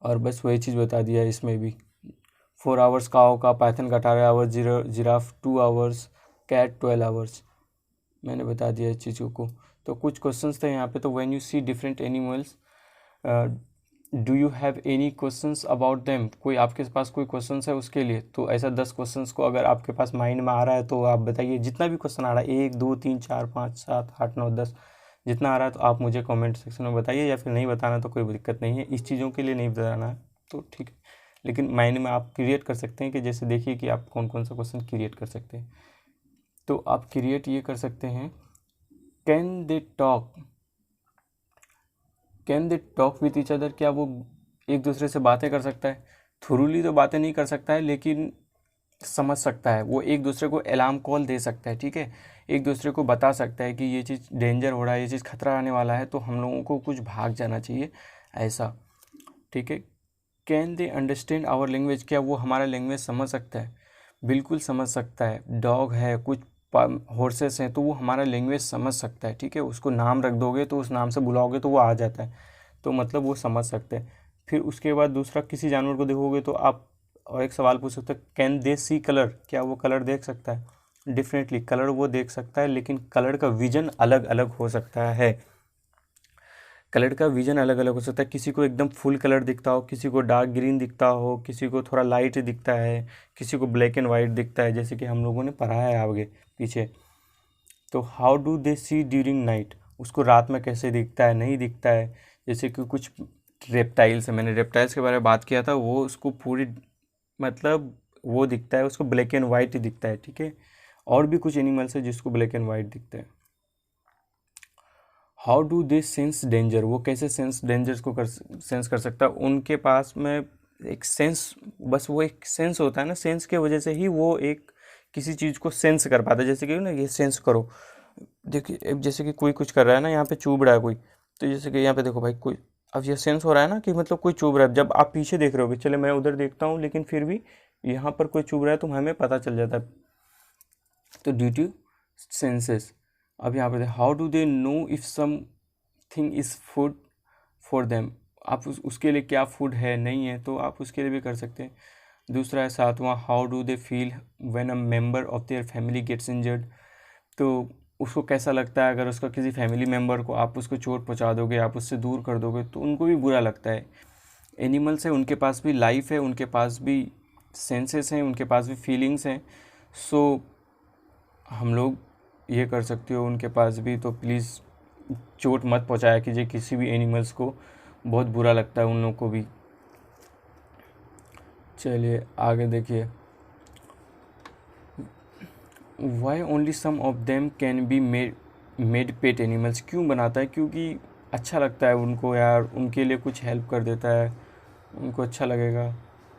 S1: और बस वही चीज़ बता दिया है इसमें भी, 4 आवर्स, काऊ का, पाइथन का 18 hours, giraffe 2 hours, cat 12 hours. मैंने बता दिया इस चीज़ों को। तो कुछ क्वेश्चंस थे यहाँ पे। तो when you see different animals do you have any questions about them, कोई आपके पास कोई क्वेश्चंस है उसके लिए। तो ऐसा 10 क्वेश्चंस को अगर आपके पास माइंड में आ रहा है तो आप बताइए, जितना भी क्वेश्चन आ रहा है, 1 2 3 4 5 7 8 9 10 जितना आ रहा है, तो आप मुझे कमेंट सेक्शन में बताइए, या फिर नहीं बताना तो कोई दिक्कत नहीं है, इस चीज़ों के लिए नहीं बताना है तो ठीक है। लेकिन माइंड में आप क्रिएट कर सकते हैं कि जैसे देखिए कि आप कौन कौन सा क्वेश्चन क्रिएट कर सकते हैं। तो आप क्रिएट ये कर सकते हैं, can they talk, can they talk with each other, क्या वो एक दूसरे से बातें कर सकता है। थ्रूली तो बातें नहीं कर सकता है, लेकिन समझ सकता है। वो एक दूसरे को अलार्म कॉल दे सकता है, ठीक है, एक दूसरे को बता सकता है कि ये चीज़ डेंजर हो रहा है, ये चीज़ खतरा आने वाला है, तो हम लोगों को कुछ भाग जाना चाहिए, ऐसा, ठीक है। Can they understand our language, क्या वो हमारा लैंग्वेज समझ सकता है। बिल्कुल समझ सकता है। डॉग है, कुछ हॉर्सेस हैं, तो वो हमारा लैंग्वेज समझ सकता है, ठीक है। उसको नाम रख दोगे तो उस नाम से बुलाओगे तो वो आ जाता है, तो मतलब वो समझ सकते हैं। फिर उसके बाद दूसरा, किसी जानवर को देखोगे तो आप और एक सवाल पूछ सकते हो, कैन दे सी कलर, क्या वो कलर देख सकता है। डेफिनेटली कलर वो देख सकता है, लेकिन कलर का विजन अलग अलग हो सकता है। कलर का विजन अलग अलग हो सकता है। किसी को एकदम फुल कलर दिखता हो, किसी को डार्क ग्रीन दिखता हो, किसी को थोड़ा लाइट दिखता है, किसी को ब्लैक एंड वाइट दिखता है, जैसे कि हम लोगों ने पढ़ा है आगे पीछे। तो how do they see during night, उसको रात में कैसे दिखता है, नहीं दिखता है। जैसे कि कुछ रेप्टाइल्स है, मैंने रेप्टाइल्स के बारे में बात किया था, वो उसको पूरी मतलब वो दिखता है, उसको ब्लैक एंड वाइट ही दिखता है, ठीक है। और भी कुछ एनिमल्स है जिसको ब्लैक एंड वाइट दिखता है। How do they sense danger, वो कैसे सेंस डेंजर को सेंस कर सकता है। उनके पास में एक सेंस, बस वो एक सेंस होता है ना, सेंस के वजह से ही वो एक किसी चीज़ को सेंस कर पाता है। जैसे कि ना, ये सेंस करो, देखिए जैसे कि कोई कुछ कर रहा है ना, यहाँ पे चुभ रहा है कोई, तो जैसे कि यहाँ पे देखो भाई कोई, अब ये सेंस हो रहा है ना कि मतलब कोई चुभ रहा है। जब आप पीछे देख रहे होगे, चले मैं उधर देखता हूँ, लेकिन फिर भी यहाँ पर कोई चुभ रहा है तो हमें पता चल जाता है। तो ड्यू टू सेंसेस। अब यहाँ पे how do they know if something is food for them, आप उसके लिए क्या फूड है, नहीं है, तो आप उसके लिए भी कर सकते हैं। दूसरा है 7वां, how do they feel when a member of their family gets injured, तो उसको कैसा लगता है अगर उसका किसी फैमिली मेम्बर को आप उसको चोट पहुंचा दोगे, आप उससे दूर कर दोगे, तो उनको भी बुरा लगता है। एनिमल्स है, उनके पास भी लाइफ है, उनके पास भी सेंसेस हैं, उनके पास भी फीलिंग्स हैं। सो हम लोग ये कर सकते हो उनके पास भी, तो प्लीज़ चोट मत पहुंचाया कीजिए किसी भी एनिमल्स को, बहुत बुरा लगता है उन लोगों को भी। चलिए आगे देखिए, why only some of them can be made pet animals, क्यों बनाता है, क्योंकि अच्छा लगता है उनको यार, उनके लिए कुछ हेल्प कर देता है, उनको अच्छा लगेगा।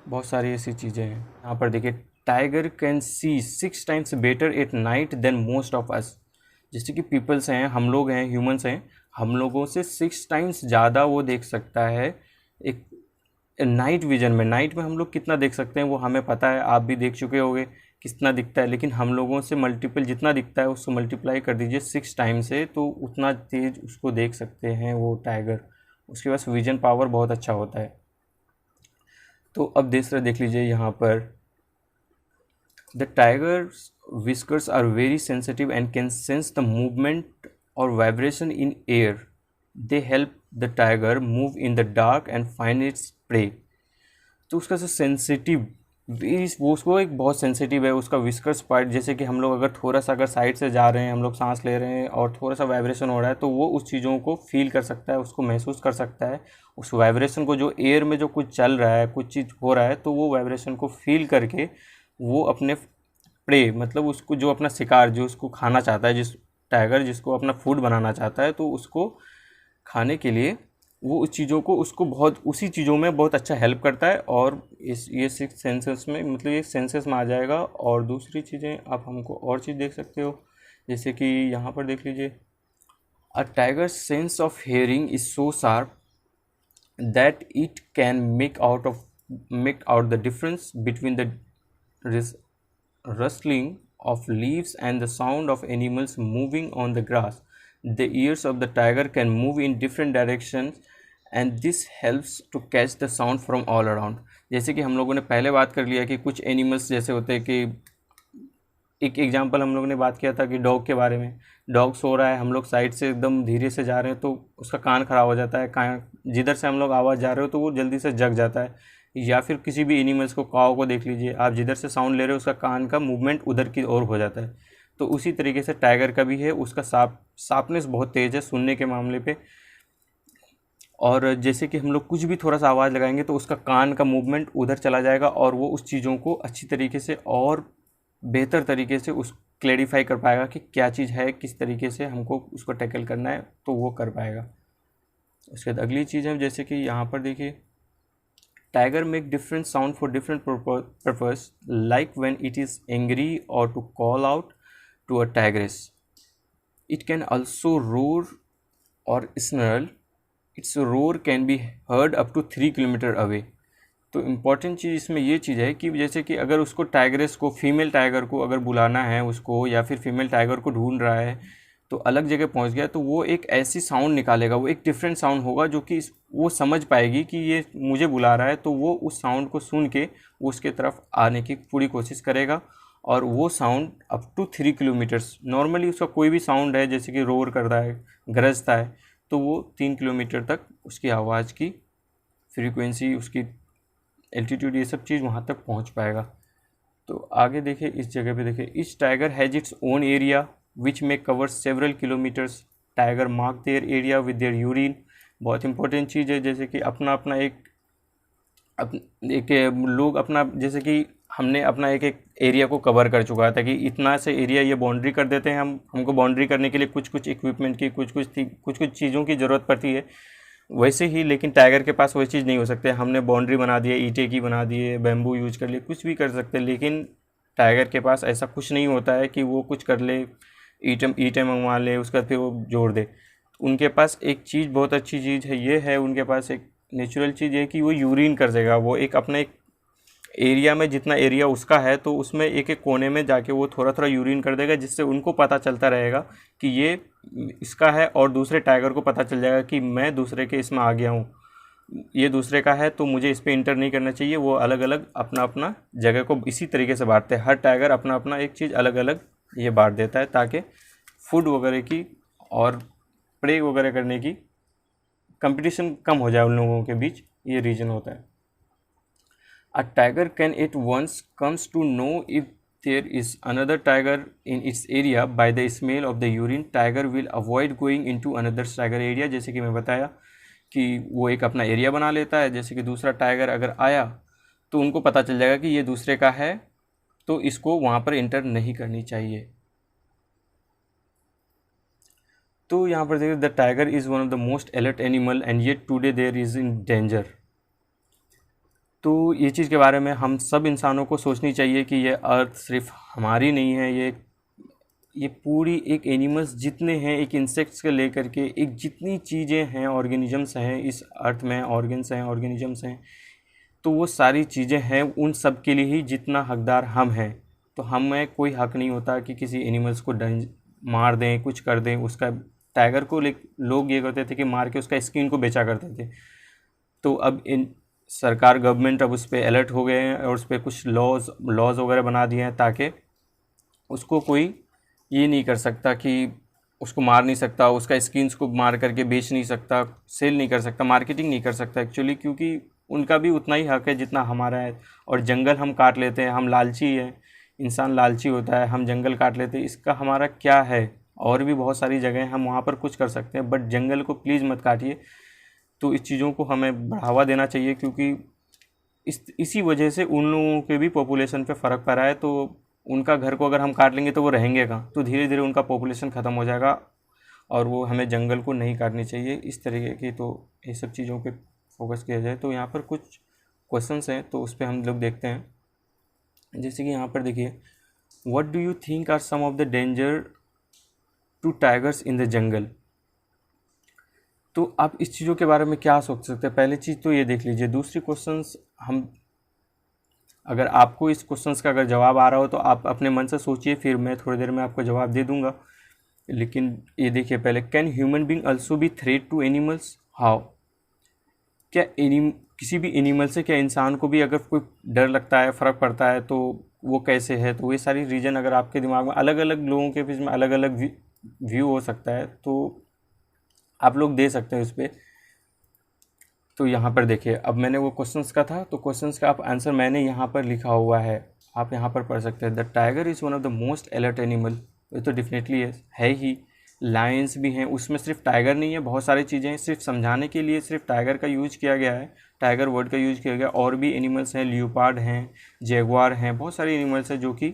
S1: बहुत सारी ऐसी चीज़ें हैं। यहाँ पर देखिए, tiger can see 6 times better at night than most of us, जैसे कि पीपल्स हैं, हम लोग हैं, ह्यूमंस हैं, हम लोगों से 6 टाइम्स ज़्यादा वो देख सकता है एक नाइट विजन में। नाइट में हम लोग कितना देख सकते हैं वो हमें पता है, आप भी देख चुके होंगे कितना दिखता है, लेकिन हम लोगों से मल्टीपल जितना दिखता है उसको मल्टीप्लाई कर दीजिए 6 टाइम से, तो उतना तेज उसको देख सकते हैं वो टाइगर। उसके पास विजन पावर बहुत अच्छा होता है। तो अब दूसरा देख लीजिए यहाँ पर, the tigers whiskers are very sensitive and can sense the movement or vibration in air. They help the tiger move in the dark and find its prey. तो उसका जो सेंसिटिव, वो उसको एक बहुत सेंसिटिव है उसका विस्कर्स पार्ट। जैसे कि हम लोग अगर थोड़ा सा अगर साइड से जा रहे हैं, हम लोग सांस ले रहे हैं और थोड़ा सा वाइब्रेशन हो रहा है, तो वो उस चीज़ों को फील कर सकता है, उसको महसूस कर सकता है, उस वाइब्रेशन को, जो एयर में जो कुछ चल रहा है, कुछ चीज़ हो रहा है, तो वो वाइब्रेशन को फील करके वो अपने प्रे, मतलब उसको जो अपना शिकार, जो उसको खाना चाहता है, जिस टाइगर जिसको अपना फूड बनाना चाहता है, तो उसको खाने के लिए वो उस चीज़ों को, उसको बहुत उसी चीज़ों में बहुत अच्छा हेल्प करता है। और इस ये 6 सेंसेस में, मतलब ये सेंसेस में आ जाएगा। और दूसरी चीज़ें आप हमको और चीज़ देख सकते हो, जैसे कि यहाँ पर देख लीजिए, a tiger sense of hearing is so sharp that it can make out the difference between the rustling of leaves and the sound of animals moving on the grass. The ears of the tiger can move in different directions and this helps to catch the sound from all around. जैसे कि हम लोगों ने पहले बात कर लिया कि कुछ एनिमल्स जैसे होते हैं कि एक एग्जांपल हम लोगों ने बात किया था कि डॉग के बारे में। डॉग सो रहा है, हम लोग साइड से एकदम धीरे से जा रहे हैं तो उसका कान खराब हो जाता है, कान जिधर से हम लोग आवाज़ जा रहे हो तो वो जल्दी से जग जाता है। या फिर किसी भी एनिमल्स को, काऊ को देख लीजिए आप, जिधर से साउंड ले रहे हो उसका कान का मूवमेंट उधर की ओर हो जाता है। तो उसी तरीके से टाइगर का भी है, उसका शार्पनेस बहुत तेज़ है सुनने के मामले पे। और जैसे कि हम लोग कुछ भी थोड़ा सा आवाज़ लगाएंगे तो उसका कान का मूवमेंट उधर चला जाएगा और वो उस चीज़ों को अच्छी तरीके से और बेहतर तरीके से उस क्लेरिफाई कर पाएगा कि क्या चीज़ है, किस तरीके से हमको उसको टैकल करना है, तो वो कर पाएगा। उसके बाद अगली चीज़ है जैसे कि यहाँ पर देखिए, tiger make different sound for different purpose, like when it is angry और to call out to a tigress. It can also roar और snarl. Its roar can be heard up to 3 kilometre away. तो important चीज़ इसमें ये चीज़ है कि जैसे कि अगर उसको टाइग्रेस को, फीमेल टाइगर को अगर बुलाना है उसको, या फिर फीमेल टाइगर को ढूंढ रहा है तो अलग जगह पहुंच गया, तो वो एक ऐसी साउंड निकालेगा, वो एक डिफरेंट साउंड होगा जो कि वो समझ पाएगी कि ये मुझे बुला रहा है, तो वो उस साउंड को सुन के वो उसके तरफ आने की पूरी कोशिश करेगा। और वो sound up to 3 kilometres, normally उसका कोई भी साउंड है जैसे कि रोर करता है, गरजता है, तो वो 3 किलोमीटर तक उसकी आवाज़ की फ्रीक्वेंसी, उसकी एल्टीट्यूड, ये सब चीज़ वहाँ तक पहुँच पाएगा। तो आगे देखिए, इस जगह पे देखिए, each tiger has its own area which may cover several kilometres. Tiger mark their area with their urine. बहुत इंपॉर्टेंट चीज़ है, जैसे कि अपना अपना एक लोग अपना, जैसे कि हमने अपना एक एक एरिया को कवर कर चुका था कि इतना से एरिया ये बाउंड्री कर देते हैं हमको बाउंड्री करने के लिए कुछ कुछ इक्विपमेंट की, कुछ कुछ चीज़ों की ज़रूरत पड़ती है। वैसे ही लेकिन टाइगर के पास वही चीज़ नहीं हो सकते। हमने बाउंड्री बना दी है, ईंटे की बना दी है, बैम्बू यूज कर लिए, कुछ भी कर सकते हैं, लेकिन टाइगर के पास ऐसा कुछ नहीं होता है कि वो कुछ कर ले, ईंटें मंगवा ले, उसका फिर वो जोड़ दे। उनके पास एक चीज़, बहुत अच्छी चीज़ है, ये है उनके पास एक नेचुरल चीज़ है कि वो यूरिन कर देगा। वो एक अपने एक एरिया में, जितना एरिया उसका है, तो उसमें एक एक कोने में जाके वो थोड़ा थोड़ा यूरिन कर देगा, जिससे उनको पता चलता रहेगा कि ये इसका है, और दूसरे टाइगर को पता चल जाएगा कि मैं दूसरे के इसमें आ गया हूँ, ये दूसरे का है, तो मुझे इस पर इंटर नहीं करना चाहिए। वो अलग अलग अपना अपना जगह को इसी तरीके से बांटते हैं। हर टाइगर अपना अपना एक चीज़ अलग अलग ये बांट देता है, ताकि फूड वगैरह की और प्रे वगैरह करने की कंपटीशन कम हो जाए उन लोगों के बीच, ये रीज़न होता है। A tiger can at once comes to know if there is another tiger in its area by the smell of the urine. Tiger will avoid going into another tiger area। जैसे कि मैं बताया कि वो एक अपना एरिया बना लेता है, जैसे कि दूसरा टाइगर अगर आया तो उनको पता चल जाएगा कि ये दूसरे का है, तो इसको वहाँ पर इंटर नहीं करनी चाहिए। तो यहाँ पर देखिए, the tiger is one of the most alert animal and yet today there is in danger. तो ये चीज़ के बारे में हम सब इंसानों को सोचनी चाहिए कि ये अर्थ सिर्फ हमारी नहीं है, ये पूरी एक एनिमल्स जितने हैं, एक इंसेक्ट्स के लेकर के एक जितनी चीज़ें हैं, ऑर्गेनिजम्स हैं इस अर्थ में, ऑर्गन्स हैं, ऑर्गेनिजम्स हैं, तो वो सारी चीज़ें हैं, उन सब के लिए ही जितना हकदार हम हैं। तो हमें कोई हक नहीं होता कि किसी एनिमल्स को मार दें, कुछ कर दें। उसका टाइगर को लोग ये करते थे कि मार के उसका स्किन को बेचा करते थे। तो अब सरकार, गवर्नमेंट अब उस पर अलर्ट हो गए हैं और उस पर कुछ लॉज वगैरह बना दिए हैं, ताकि उसको कोई ये नहीं कर सकता कि उसको मार नहीं सकता, उसका स्किन्स को मार करके बेच नहीं सकता, सेल नहीं कर सकता, मार्केटिंग नहीं कर सकता एक्चुअली, क्योंकि उनका भी उतना ही हक है जितना हमारा है। और जंगल हम काट लेते हैं, हम लालची हैं, इंसान लालची होता है, हम जंगल काट लेते हैं, इसका हमारा क्या है। और भी बहुत सारी जगह हैं, हम वहाँ पर कुछ कर सकते हैं, बट जंगल को प्लीज़ मत काटिए। तो इस चीज़ों को हमें बढ़ावा देना चाहिए, क्योंकि इसी वजह से उन लोगों के भी पॉपुलेशन पे फ़र्क पड़ रहा है। तो उनका घर को अगर हम काट लेंगे तो वो रहेंगे कहाँ, तो धीरे धीरे उनका पॉपुलेशन ख़त्म हो जाएगा। और वो हमें जंगल को नहीं काटनी चाहिए इस तरीके की। तो ये सब चीज़ों पे फोकस किया जाए। तो यहाँ पर कुछ क्वेश्चंस हैं, तो उस पर हम लोग देखते हैं। जैसे कि यहाँ पर देखिए, what do you think are some of the danger to tigers in the jungle. तो आप इस चीज़ों के बारे में क्या सोच सकते हैं, पहली चीज़ तो ये देख लीजिए। दूसरी क्वेश्चंस, हम अगर आपको इस क्वेश्चंस का अगर जवाब आ रहा हो तो आप अपने मन से सोचिए, फिर मैं थोड़ी देर में आपको जवाब दे दूंगा। लेकिन ये देखिए पहले, can human being also be threat to animals, how. क्या किसी भी एनिमल से क्या इंसान को भी अगर कोई डर लगता है, फ़र्क पड़ता है, तो वो कैसे है? तो ये सारी रीज़न अगर आपके दिमाग में, अलग अलग लोगों के बीच में अलग अलग व्यू हो सकता है, तो आप लोग दे सकते हैं उस पर। तो यहाँ पर देखिए, अब मैंने वो क्वेश्चंस का था, तो क्वेश्चंस का आप आंसर मैंने यहाँ पर लिखा हुआ है, आप यहाँ पर पढ़ सकते हैं। The tiger is one of the most alert animal, ये तो डेफिनेटली है ही। लायंस भी हैं, उसमें सिर्फ टाइगर नहीं है, बहुत सारी चीज़ें हैं। सिर्फ समझाने के लिए सिर्फ टाइगर का यूज किया गया है, टाइगर वर्ड का यूज किया गया। और भी एनिमल्स हैं, लियोपार्ड हैं, जैगुआर हैं, बहुत सारे एनिमल्स हैं जो कि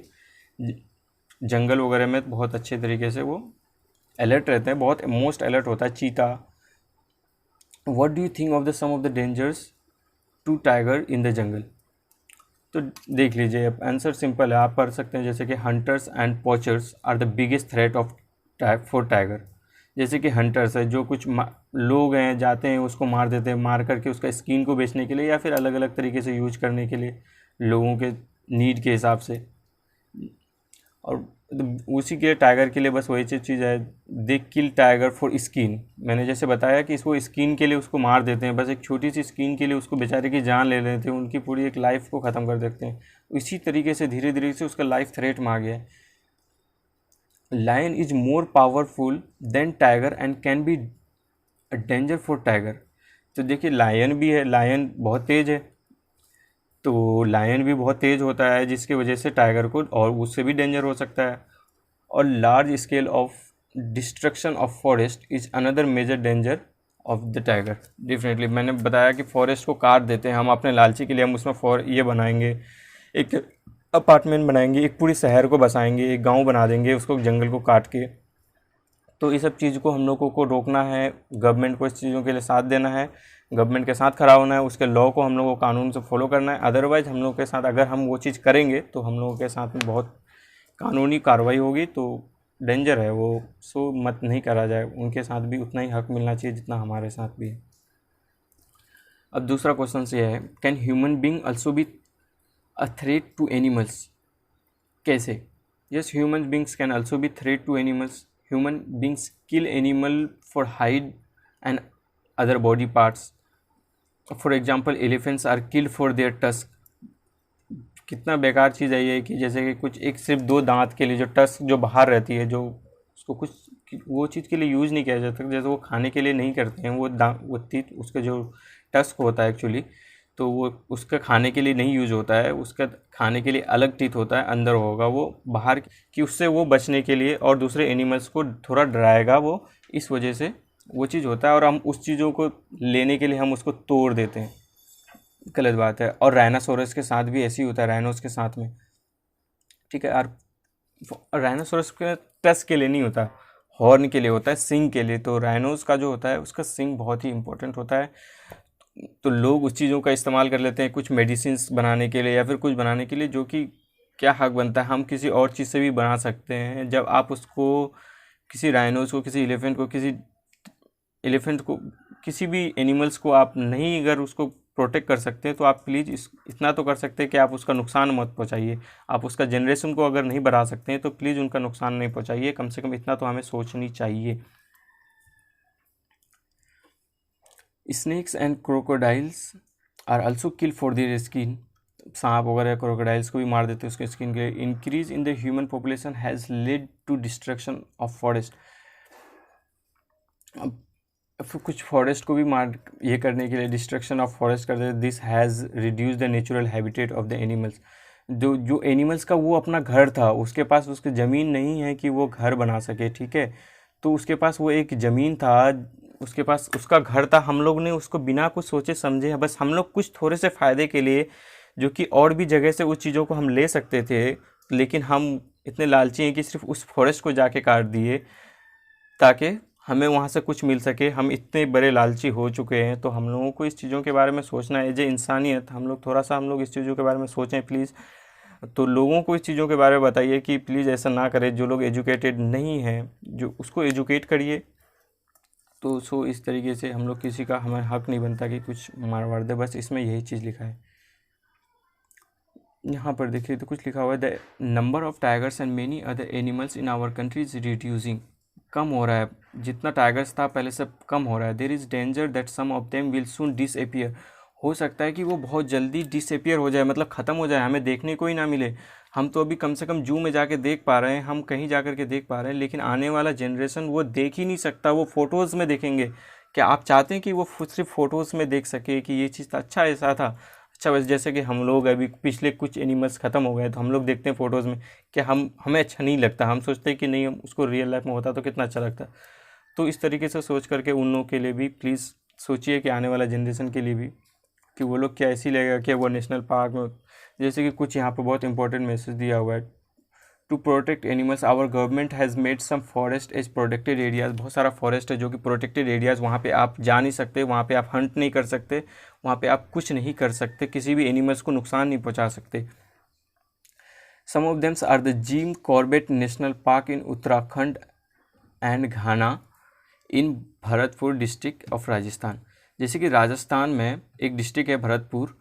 S1: जंगल वगैरह में बहुत अच्छे तरीके से वो अलर्ट रहते हैं, बहुत मोस्ट अलर्ट होता है चीता। What do you think of the some of the dangers to tiger in the jungle? तो देख लीजिए, अब आंसर सिंपल है, आप पढ़ सकते हैं। जैसे कि hunters and poachers are the biggest threat of for tiger. जैसे कि हंटर्स है, जो कुछ लोग हैं, जाते हैं उसको मार देते हैं, मार करके उसका स्किन को बेचने के लिए या फिर अलग अलग तरीके से यूज करने के लिए, लोगों के नीड के हिसाब से। और उसी के टाइगर के लिए बस वही चीज़ है, दे किल टाइगर फॉर स्किन। मैंने जैसे बताया कि इसको स्किन के लिए उसको मार देते हैं, बस एक छोटी सी स्किन के लिए उसको बेचारे की जान ले लेते हैं, उनकी पूरी एक लाइफ को ख़त्म कर देते हैं। इसी तरीके से धीरे धीरे से उसका लाइफ थ्रेट में आ गया है। Lion is more powerful than tiger and can be a danger for tiger. तो देखिए, लायन भी है, लायन बहुत तेज़ है, तो लायन भी बहुत तेज़ होता है, जिसकी वजह से टाइगर को और उससे भी डेंजर हो सकता है। और large scale of destruction of forest is another major danger of the tiger. Definitely मैंने बताया कि फॉरेस्ट को काट देते हैं हम अपने लालची के लिए, हम उसमें ये बनाएंगे, एक अपार्टमेंट बनाएंगे, एक पूरी शहर को बसाएंगे, एक गांव बना देंगे उसको जंगल को काट के। तो ये सब चीज़ को हम लोगों को रोकना है, गवर्नमेंट को इस चीज़ों के लिए साथ देना है, गवर्नमेंट के साथ खड़ा होना है, उसके लॉ को हम लोगों को कानून से फॉलो करना है। अदरवाइज़ हम लोग के साथ अगर हम वो चीज़ करेंगे तो हम लोगों के साथ में बहुत कानूनी कार्रवाई होगी, तो डेंजर है वो। सो मत नहीं करा जाए, उनके साथ भी उतना ही हक मिलना चाहिए जितना हमारे साथ भी है। अब दूसरा क्वेश्चन ये है, can human being also be a threat to animals? कैसे? Yes, human beings can also be threat to animals. Human beings kill animal for hide and other body parts. For example, elephants are killed for their tusk. कितना बेकार चीज़ है ये, कि जैसे कि कुछ एक सिर्फ दो दांत के लिए जो टस्क जो बाहर रहती है, जो उसको कुछ वो चीज़ के लिए यूज़ नहीं किया जाता, जैसे वो खाने के लिए नहीं करते हैं, वो टीथ, उसका जो टस्क होता है एक्चुअली, तो वो उसका खाने के लिए नहीं यूज़ होता है, उसका खाने के लिए अलग टीथ होता है, अंदर होगा वो बाहर, कि उससे वो बचने के लिए और दूसरे एनिमल्स को थोड़ा डराएगा वो, इस वजह से वो चीज़ होता है। और हम उस चीज़ों को लेने के लिए हम उसको तोड़ देते हैं, गलत बात है। और राइनासोरस के साथ भी ऐसे ही होता है, राइनोस के साथ में, ठीक है। और राइनोसोरस के टस के लिए नहीं होता, हॉर्न के लिए होता है, सिंग के लिए। तो राइनोस का जो होता है उसका सिंग बहुत ही इंपॉर्टेंट होता है। तो लोग उस चीज़ों का इस्तेमाल कर लेते हैं कुछ मेडिसिन्स बनाने के लिए या फिर कुछ बनाने के लिए, जो कि क्या हक बनता है, हम किसी और चीज़ से भी बना सकते हैं। जब आप उसको किसी राइनोस को, किसी एलिफेंट को, किसी भी एनिमल्स को आप नहीं अगर उसको प्रोटेक्ट कर सकते हैं, तो आप प्लीज़ इतना तो कर सकते हैं कि आप उसका नुकसान मत पहुंचाइए। आप उसका जनरेशन को अगर नहीं बढ़ा सकते हैं तो प्लीज़ उनका नुकसान नहीं पहुंचाइए, कम से कम इतना तो हमें सोचनी चाहिए। Snakes and crocodiles are also kill for their skin. सांप वगैरह क्रोकोडाइल्स को भी मार देते हैं उसके स्किन के लिए। Increase in the human population has led to destruction of forest. कुछ फॉरेस्ट को भी मार ये करने के लिए डिस्ट्रक्शन ऑफ फॉरेस्ट कर देते। This has reduce the natural habitat of the animals. जो एनिमल्स का वो अपना घर था, उसके पास उसकी ज़मीन नहीं है कि वो घर बना सके, ठीक है। तो उसके पास वो एक ज़मीन था, उसके पास उसका घर था, हम लोग ने उसको बिना कुछ सोचे समझे, बस हम लोग कुछ थोड़े से फ़ायदे के लिए, जो कि और भी जगह से उस चीज़ों को हम ले सकते थे, लेकिन हम इतने लालची हैं कि सिर्फ उस फॉरेस्ट को जाके काट दिए ताकि हमें वहाँ से कुछ मिल सके। हम इतने बड़े लालची हो चुके हैं, तो हम लोगों को इस चीज़ों के बारे में सोचना है। जो इंसानियत, हम लोग थोड़ा सा, हम लोग इस चीज़ों के बारे में सोचें प्लीज़। तो लोगों को इस चीज़ों के बारे में बताइए कि प्लीज़ ऐसा ना करें। जो लोग एजुकेटेड नहीं हैं, जो उसको एजुकेट करिए। तो सो इस तरीके से हम लोग किसी का, हमें हक नहीं बनता कि कुछ मार वार दे। बस इसमें यही चीज़ लिखा है। यहाँ पर देखिए तो कुछ लिखा हुआ है, the number of tigers and many other animals in our country is reducing. कम हो रहा है, जितना टाइगर्स था पहले से कम हो रहा है। There is danger that some of them will soon disappear, हो सकता है कि वो बहुत जल्दी डिसअपियर हो जाए, मतलब ख़त्म हो जाए, हमें देखने को ही ना मिले। हम तो अभी कम से कम जू में जाके देख पा रहे हैं, हम कहीं जा कर के देख पा रहे हैं, लेकिन आने वाला जनरेशन वो देख ही नहीं सकता, वो फ़ोटोज़ में देखेंगे। क्या आप चाहते हैं कि वो सिर्फ फ़ोटोज़ में देख सके कि ये चीज़ था, अच्छा ऐसा था, अच्छा बस जैसे कि हम लोग अभी पिछले कुछ एनिमल्स ख़त्म हो गए तो हम लोग देखते हैं फ़ोटोज़ में कि हमें अच्छा नहीं लगता, हम सोचते हैं कि नहीं, हम उसको रियल लाइफ में होता तो कितना अच्छा लगता। तो इस तरीके से सोच करके उन लोगों के लिए भी प्लीज़ सोचिए कि आने वाला जनरेशन के लिए भी कि वो लोग क्या ऐसी लगेगा कि वो नेशनल पार्क में, जैसे कि कुछ यहाँ पे बहुत इंपॉर्टेंट मैसेज दिया हुआ है। To protect animals our government has made some forest as protected areas, बहुत सारा फॉरेस्ट है जो कि प्रोटेक्टेड एरियाज़, वहाँ पे आप जा नहीं सकते, वहाँ पे आप हंट नहीं कर सकते, वहाँ पे आप कुछ नहीं कर सकते, किसी भी एनिमल्स को नुकसान नहीं पहुँचा सकते। Some of them's are the Jim Corbett national park in Uttarakhand and Ghana in Bharatpur district of Rajasthan. जैसे कि राजस्थान में एक डिस्ट्रिक्ट है भरतपुर,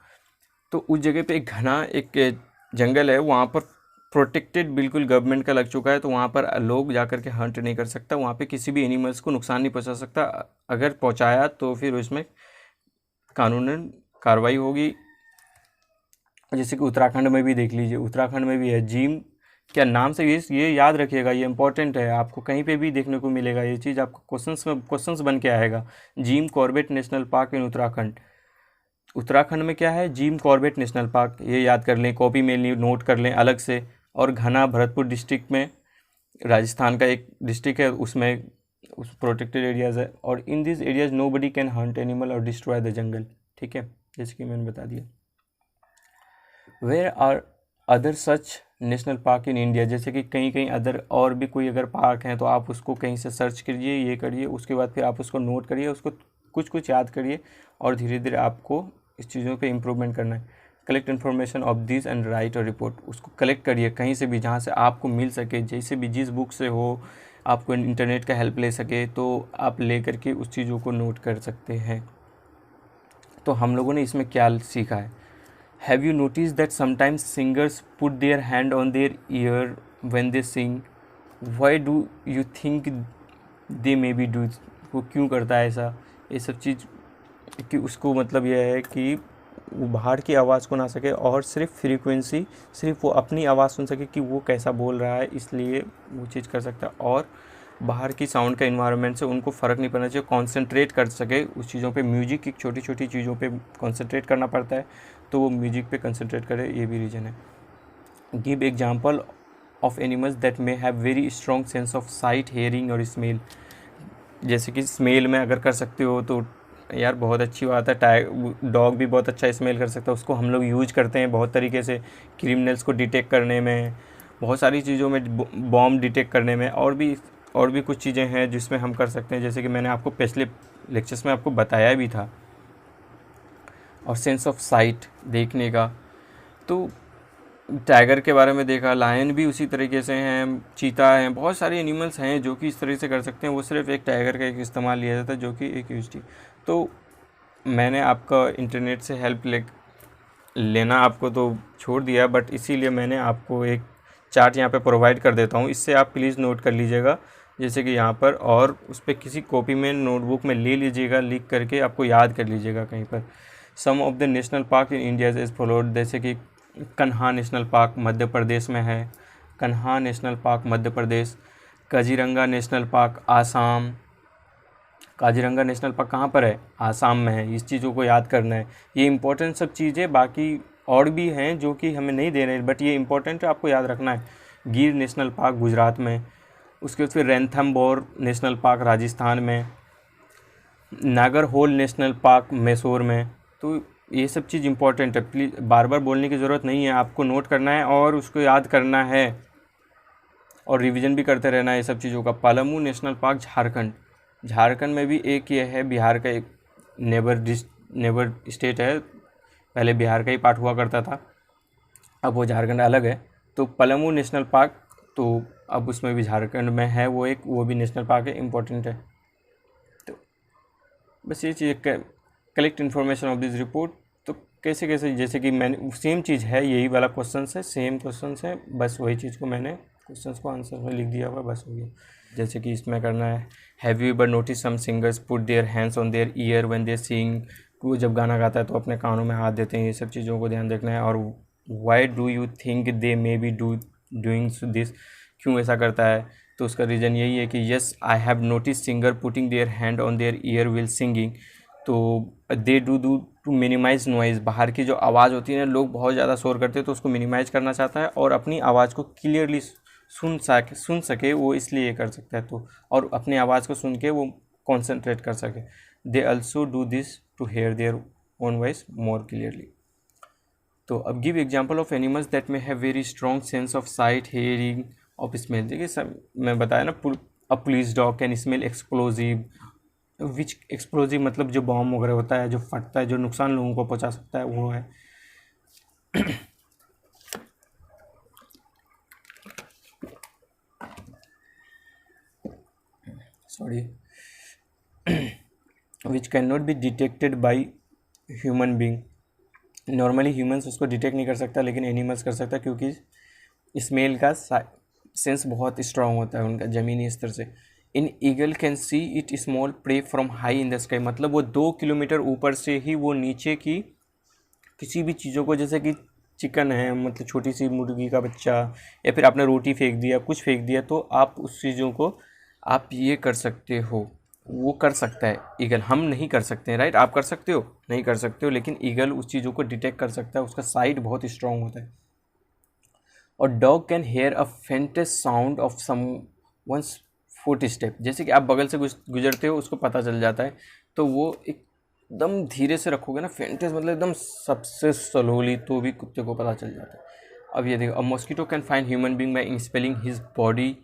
S1: तो उस जगह पे एक घना एक जंगल है, वहाँ पर प्रोटेक्टेड बिल्कुल गवर्नमेंट का लग चुका है, तो वहाँ पर लोग जा कर के हंट नहीं कर सकता, वहाँ पे किसी भी एनिमल्स को नुकसान नहीं पहुँचा सकता, अगर पहुँचाया तो फिर उसमें कानूनन कार्रवाई होगी। जैसे कि उत्तराखंड में भी देख लीजिए, उत्तराखंड में भी है जिम, क्या नाम से ये याद रखिएगा, ये इंपॉर्टेंट है, आपको कहीं पे भी देखने को मिलेगा ये चीज़, आपको क्वेश्चंस बन के आएगा। Gym Corbett national park in Uttarakhand, Uttarakhand में क्या है, जिम कॉर्बेट नेशनल पार्क, ये याद कर लें, कॉपी में नोट कर लें अलग से। और घना भरतपुर डिस्ट्रिक्ट में, राजस्थान का एक डिस्ट्रिक्ट है, उसमें उस प्रोटेक्टेड एरियाज़ है, और in this areas nobody can hunt animal और डिस्ट्रॉय द जंगल, ठीक है, जैसे कि मैंने बता दिया। Where are other such national park in India, जैसे कि कहीं कहीं अदर और भी कोई अगर पार्क हैं तो आप उसको कहीं से सर्च करिए, ये करिए, उसके बाद फिर आप उसको नोट करिए, उसको कुछ कुछ याद करिए, और धीरे धीरे आपको इस चीज़ों पे इम्प्रूवमेंट करना है। Collect information of this and right और रिपोर्ट, उसको कलेक्ट करिए कहीं से भी जहाँ से आपको मिल सके, जैसे भी जिस बुक से हो, आपको इंटरनेट का हेल्प ले सके तो आप ले करके उस चीज़ों को नोट कर सकते हैं। तो हम लोगों ने इसमें क्या सीखा है, Have you noticed that sometimes singers put their hand on their ear when they sing? Why do you think they maybe do? वो क्यों करता है ऐसा, ये सब चीज़ कि उसको मतलब यह है कि वो बाहर की आवाज़ को ना सके और सिर्फ फ्रीक्वेंसी, सिर्फ वो अपनी आवाज़ सुन सके कि वो कैसा बोल रहा है, इसलिए वो चीज़ कर सकता है। और बाहर की साउंड का इन्वायरमेंट से उनको फ़र्क नहीं पड़ना चाहिए, कॉन्सेंट्रेट कर सके उस चीज़ों पे, म्यूजिक की छोटी छोटी चीज़ों पे कॉन्सेंट्रेट करना पड़ता है, तो वो म्यूजिक पे कंसंट्रेट करे, ये भी रीज़न है। Give example of animals that may have very strong sense of sight, hearing और स्मेल, जैसे कि स्मेल में अगर कर सकते हो तो यार बहुत अच्छी बात है, डॉग भी बहुत अच्छा स्मेल कर सकता है, उसको हम लोग यूज करते हैं बहुत तरीके से, क्रिमिनल्स को डिटेक्ट करने में, बहुत सारी चीज़ों में, बॉम्ब डिटेक्ट करने में, और भी कुछ चीज़ें हैं जिसमें हम कर सकते हैं, जैसे कि मैंने आपको पिछले लेक्चर्स में आपको बताया भी था। और सेंस ऑफ साइट, देखने का, तो टाइगर के बारे में देखा, लायन भी उसी तरीके से हैं, चीता हैं, बहुत सारे एनिमल्स हैं जो कि इस तरह से कर सकते हैं, वो सिर्फ एक टाइगर का एक इस्तेमाल लिया जाता है जो कि एक यूज थी। तो मैंने आपका इंटरनेट से हेल्प लेना आपको तो छोड़ दिया, बट इसीलिए मैंने आपको एक चार्ट यहाँ पे प्रोवाइड कर देता हूँ, इससे आप प्लीज़ नोट कर लीजिएगा, जैसे कि यहाँ पर, और उस पर किसी कॉपी में नोटबुक में ले लीजिएगा, लिख करके आपको याद कर लीजिएगा कहीं पर। Some of the national park in India is followed, जैसे कि कन्हा नेशनल पार्क मध्य प्रदेश में है, Kanha national park Madhya Pradesh. Kaziranga national park Assam, Kaziranga national park कहाँ पर है, आसाम में है, इस चीज़ों को याद करना है, ये इंपॉर्टेंट सब चीज़ें, बाकी और भी हैं जो कि हमें नहीं दे रहे, बट ये इंपॉर्टेंट है, आपको याद रखना है। गिर नेशनल पार्क गुजरात में, उसके बाद फिर रैंथमबोर नेशनल पार्क राजस्थान में, नागरहोल नेशनल पार्क मैसूर में। तो ये सब चीज़ इंपॉर्टेंट है, प्लीज़ बार बार बोलने की ज़रूरत नहीं है, आपको नोट करना है और उसको याद करना है और रिवीजन भी करते रहना है ये सब चीज़ों का। पलामू नेशनल पार्क झारखंड, झारखंड में भी एक ये है, बिहार का एक नेबर स्टेट है, पहले बिहार का ही पार्ट हुआ करता था, अब वो झारखंड अलग है। तो पलामू नेशनल पार्क, तो अब उसमें भी झारखंड में है, वो भी नेशनल पार्क है, इम्पोर्टेंट है। तो बस ये चीज़, collect information of this report, तो कैसे कैसे, जैसे कि मैंने सेम चीज़ है, यही वाला क्वेश्चन है, सेम क्वेश्चन है, बस वही चीज़ को मैंने क्वेश्चन को आंसर में लिख दिया हुआ, बस हो गया। जैसे कि इसमें करना है, have you ever notice some singers put their hands on their ear when they sing, वो जब गाना गाता है तो अपने कानों में हाथ देते हैं, ये सब चीज़ों को ध्यान रखना है। और why do you think they may be doing this, क्यों ऐसा करता है, तो उसका रीज़न यही है कि yes I have notice singer putting their hand on their ear will singing, तो they do to minimise noise, बाहर की जो आवाज़ होती है ना, लोग बहुत ज़्यादा शोर करते हैं तो उसको मिनिमाइज करना चाहता है और अपनी आवाज़ को क्लियरली सुन सके, वो इसलिए ये कर सकता है, तो और अपनी आवाज़ को सुन के वो कॉन्सेंट्रेट कर सके। They also do this to hear their own voice more clearly. तो अब give example of animals that में have very strong sense of sight, hearing, of smell. देखिए सब मैं बताया ना, a police dog can smell explosive, which explosive मतलब जो बॉम्ब वगैरह होता है, जो फटता है, जो नुकसान लोगों को पहुंचा सकता है, वो है। Sorry, which can not be detected by human being. Normally humans उसको डिटेक्ट नहीं कर सकता, लेकिन एनिमल्स कर सकता है, क्योंकि स्मेल का सेंस बहुत स्ट्रांग होता है उनका ज़मीनी स्तर से। An eagle can see it small prey from high in the sky, मतलब वो 2 किलोमीटर ऊपर से ही वो नीचे की किसी भी चीज़ों को, जैसे कि चिकन है, मतलब छोटी सी मुर्गी का बच्चा, या फिर आपने रोटी फेंक दिया, कुछ फेंक दिया, तो आप उस चीज़ों को आप ये कर सकते हो, वो कर सकता है ईगल। हम नहीं कर सकते हैं, राइट, आप कर सकते हो, नहीं कर सकते हो, लेकिन ईगल उस चीज़ों को डिटेक्ट कर सकता है, उसका साइट बहुत स्ट्रांग होता है। और dog can hear a faintest sound of someone's foot step, जैसे कि आप बगल से गुजरते हो, उसको पता चल जाता है, तो वो एकदम धीरे से रखोगे ना, फेंटेस्ट मतलब एकदम सबसे स्लोली, तो भी कुत्ते को पता चल जाता है। अब ये देखो, a mosquito can find human being by इंस्पेलिंग हिज बॉडी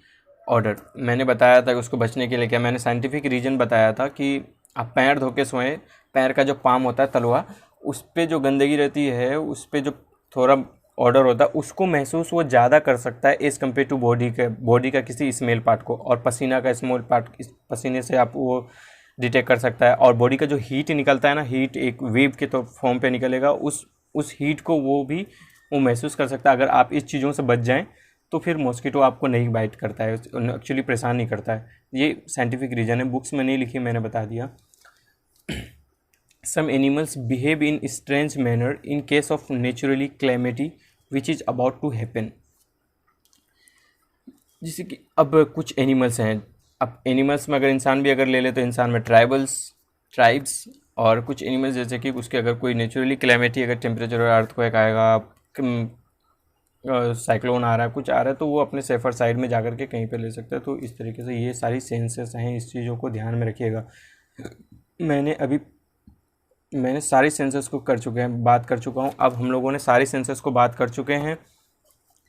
S1: ऑर्डर। मैंने बताया था कि उसको बचने के लिए क्या, मैंने साइंटिफिक रीजन बताया था कि आप पैर धो के सोएं, पैर का जो पाम होता है, तलवा, उस पर जो गंदगी रहती है, उस पर जो थोड़ा ऑर्डर होता है, उसको महसूस वो ज़्यादा कर सकता है एज़ कम्पेयर टू बॉडी का किसी स्मेल पार्ट को। और पसीना का स्मॉल पार्ट, पसीने से आप वो डिटेक्ट कर सकता है। और बॉडी का जो हीट निकलता है ना, हीट एक वेव के तो फॉर्म पे निकलेगा, उस हीट को वो महसूस कर सकता है। अगर आप इस चीज़ों से बच जाएं तो फिर मॉस्किटो आपको नहीं बाइट करता है, एक्चुअली परेशान नहीं करता है। ये साइंटिफिक रीज़न है, बुक्स में नहीं लिखी, मैंने बता दिया। Some animals behave in strange manner in case of naturally calamity which is about to happen. जैसे कि अब कुछ एनिमल्स हैं, अब एनिमल्स में अगर इंसान भी अगर ले ले तो इंसान में ट्राइब्स, और कुछ एनिमल्स जैसे कि उसके अगर कोई नेचुरली क्लैमिटी, अगर टेम्परेचर और अर्थक्वेक आएगा, साइक्लोन आ रहा है, कुछ आ रहा है, तो वो अपने सेफर साइड में जाकर के कहीं पे ले सकता है। तो इस तरीके से ये सारी सेंसेस हैं, इस चीज़ों को ध्यान में रखिएगा। मैंने सारी सेंसेस को बात कर चुका हूँ। अब हम लोगों ने सारी सेंसेस को बात कर चुके हैं,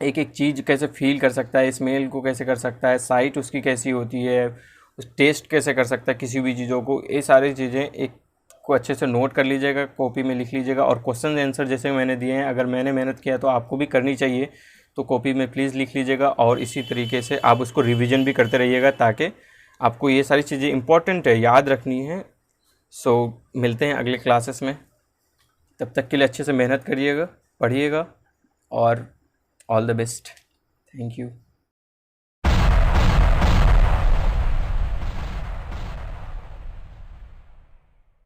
S1: एक एक चीज़ कैसे फील कर सकता है, स्मेल को कैसे कर सकता है, साइट उसकी कैसी होती है, उस टेस्ट कैसे कर सकता है किसी भी चीज़ों को, ये सारी चीज़ें एक को अच्छे से नोट कर लीजिएगा, कॉपी में लिख लीजिएगा। और क्वेश्चन आंसर जैसे मैंने दिए हैं, अगर मैंने मेहनत किया तो आपको भी करनी चाहिए, तो कॉपी में प्लीज़ लिख लीजिएगा। और इसी तरीके से आप उसको रिवीजन भी करते रहिएगा, ताकि आपको ये सारी चीज़ें इंपॉर्टेंट है, याद रखनी है। सो मिलते हैं अगले क्लासेस में, तब तक के लिए अच्छे से मेहनत करिएगा, पढ़िएगा, और all the best. Thank you.